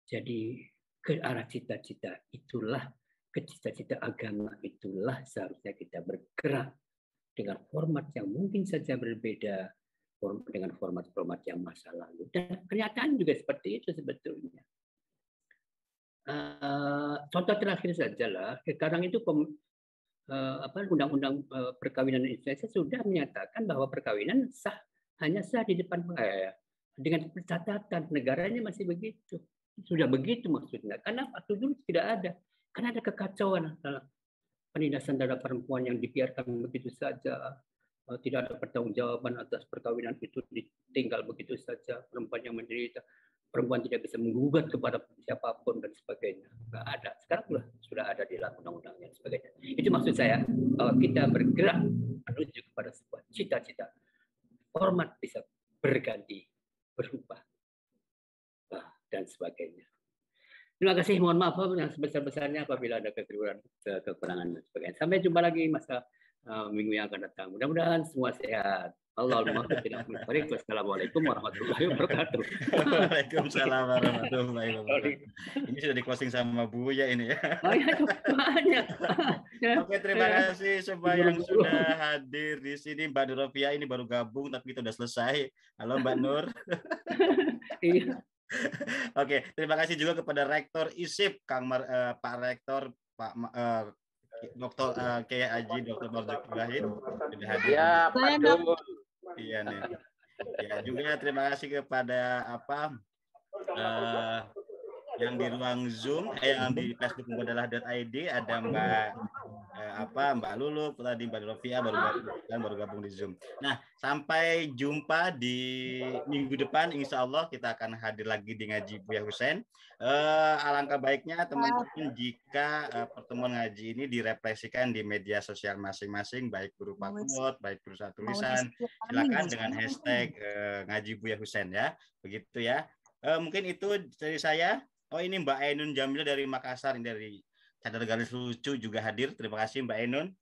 Jadi ke arah cita-cita itulah, ke cita-cita agama itulah seharusnya kita bergerak dengan format yang mungkin saja berbeda dengan format-format yang masa lalu. Dan kenyataan juga seperti itu sebetulnya. Contoh terakhir saja lah, sekarang itu undang-undang perkawinan Indonesia sudah menyatakan bahwa perkawinan hanya sah di depan dengan catatan negaranya masih begitu. Sudah begitu maksudnya. Karena waktu dulu tidak ada. Karena ada kekacauan, penindasan terhadap perempuan yang dibiarkan begitu saja. Tidak ada pertanggungjawaban atas perkawinan itu, ditinggal begitu saja. Perempuan yang menderita, perempuan tidak bisa menggugat kepada siapapun dan sebagainya. Nggak ada. Sekarang sudah ada di dalam undang-undangnya dan sebagainya. Itu maksud saya, bahwa kita bergerak menuju kepada sebuah cita-cita. Format bisa berganti, berubah, dan sebagainya. Terima kasih, mohon maaf yang sebesar-besarnya apabila ada kekurangan dan sebagainya. Sampai jumpa lagi masa minggu yang akan datang. Mudah-mudahan semua sehat. Wassalamualaikum warahmatullahi wabarakatuh. Waalaikumsalam warahmatullahi wabarakatuh. Ini sudah di closing sama Buya ini ya. Banyak. Oke, terima kasih semua yang sudah hadir di sini. Mbak Nur Rofiah ini baru gabung tapi kita sudah selesai. Halo Mbak Nur. Iya. Oke, terima kasih juga kepada Rektor ISIP, Pak Rektor, Pak Dr. Kiai Haji Dr. Marzuki Wahid sudah hadir. Ya, Pak Dul. Iya nih. Ya juga terima kasih kepada yang di ruang Zoom, yang di Facebook Mubadalah.id ada Mbak Lulu, tadi Mbak Novia baru gabung di Zoom. Nah, sampai jumpa di minggu depan, insya Allah kita akan hadir lagi di ngaji Buya Husein. Alangkah baiknya teman-teman jika pertemuan ngaji ini direfleksikan di media sosial masing-masing, baik berupa quote, baik berupa tulisan, silakan dengan hashtag ngaji Buya Husein ya, begitu ya. Mungkin itu dari saya. Oh, ini Mbak Ainun Jamil dari Makassar, dari Cadar Garis Lucu juga hadir. Terima kasih Mbak Ainun.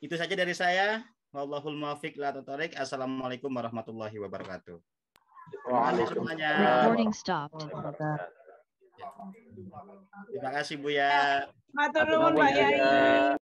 Itu saja dari saya. Wallahul muwaffiq ila thoriq. Assalamualaikum warahmatullahi wabarakatuh. Terima kasih semuanya. Recording stopped. Terima kasih Buya. Matur nuwun Pak Yai.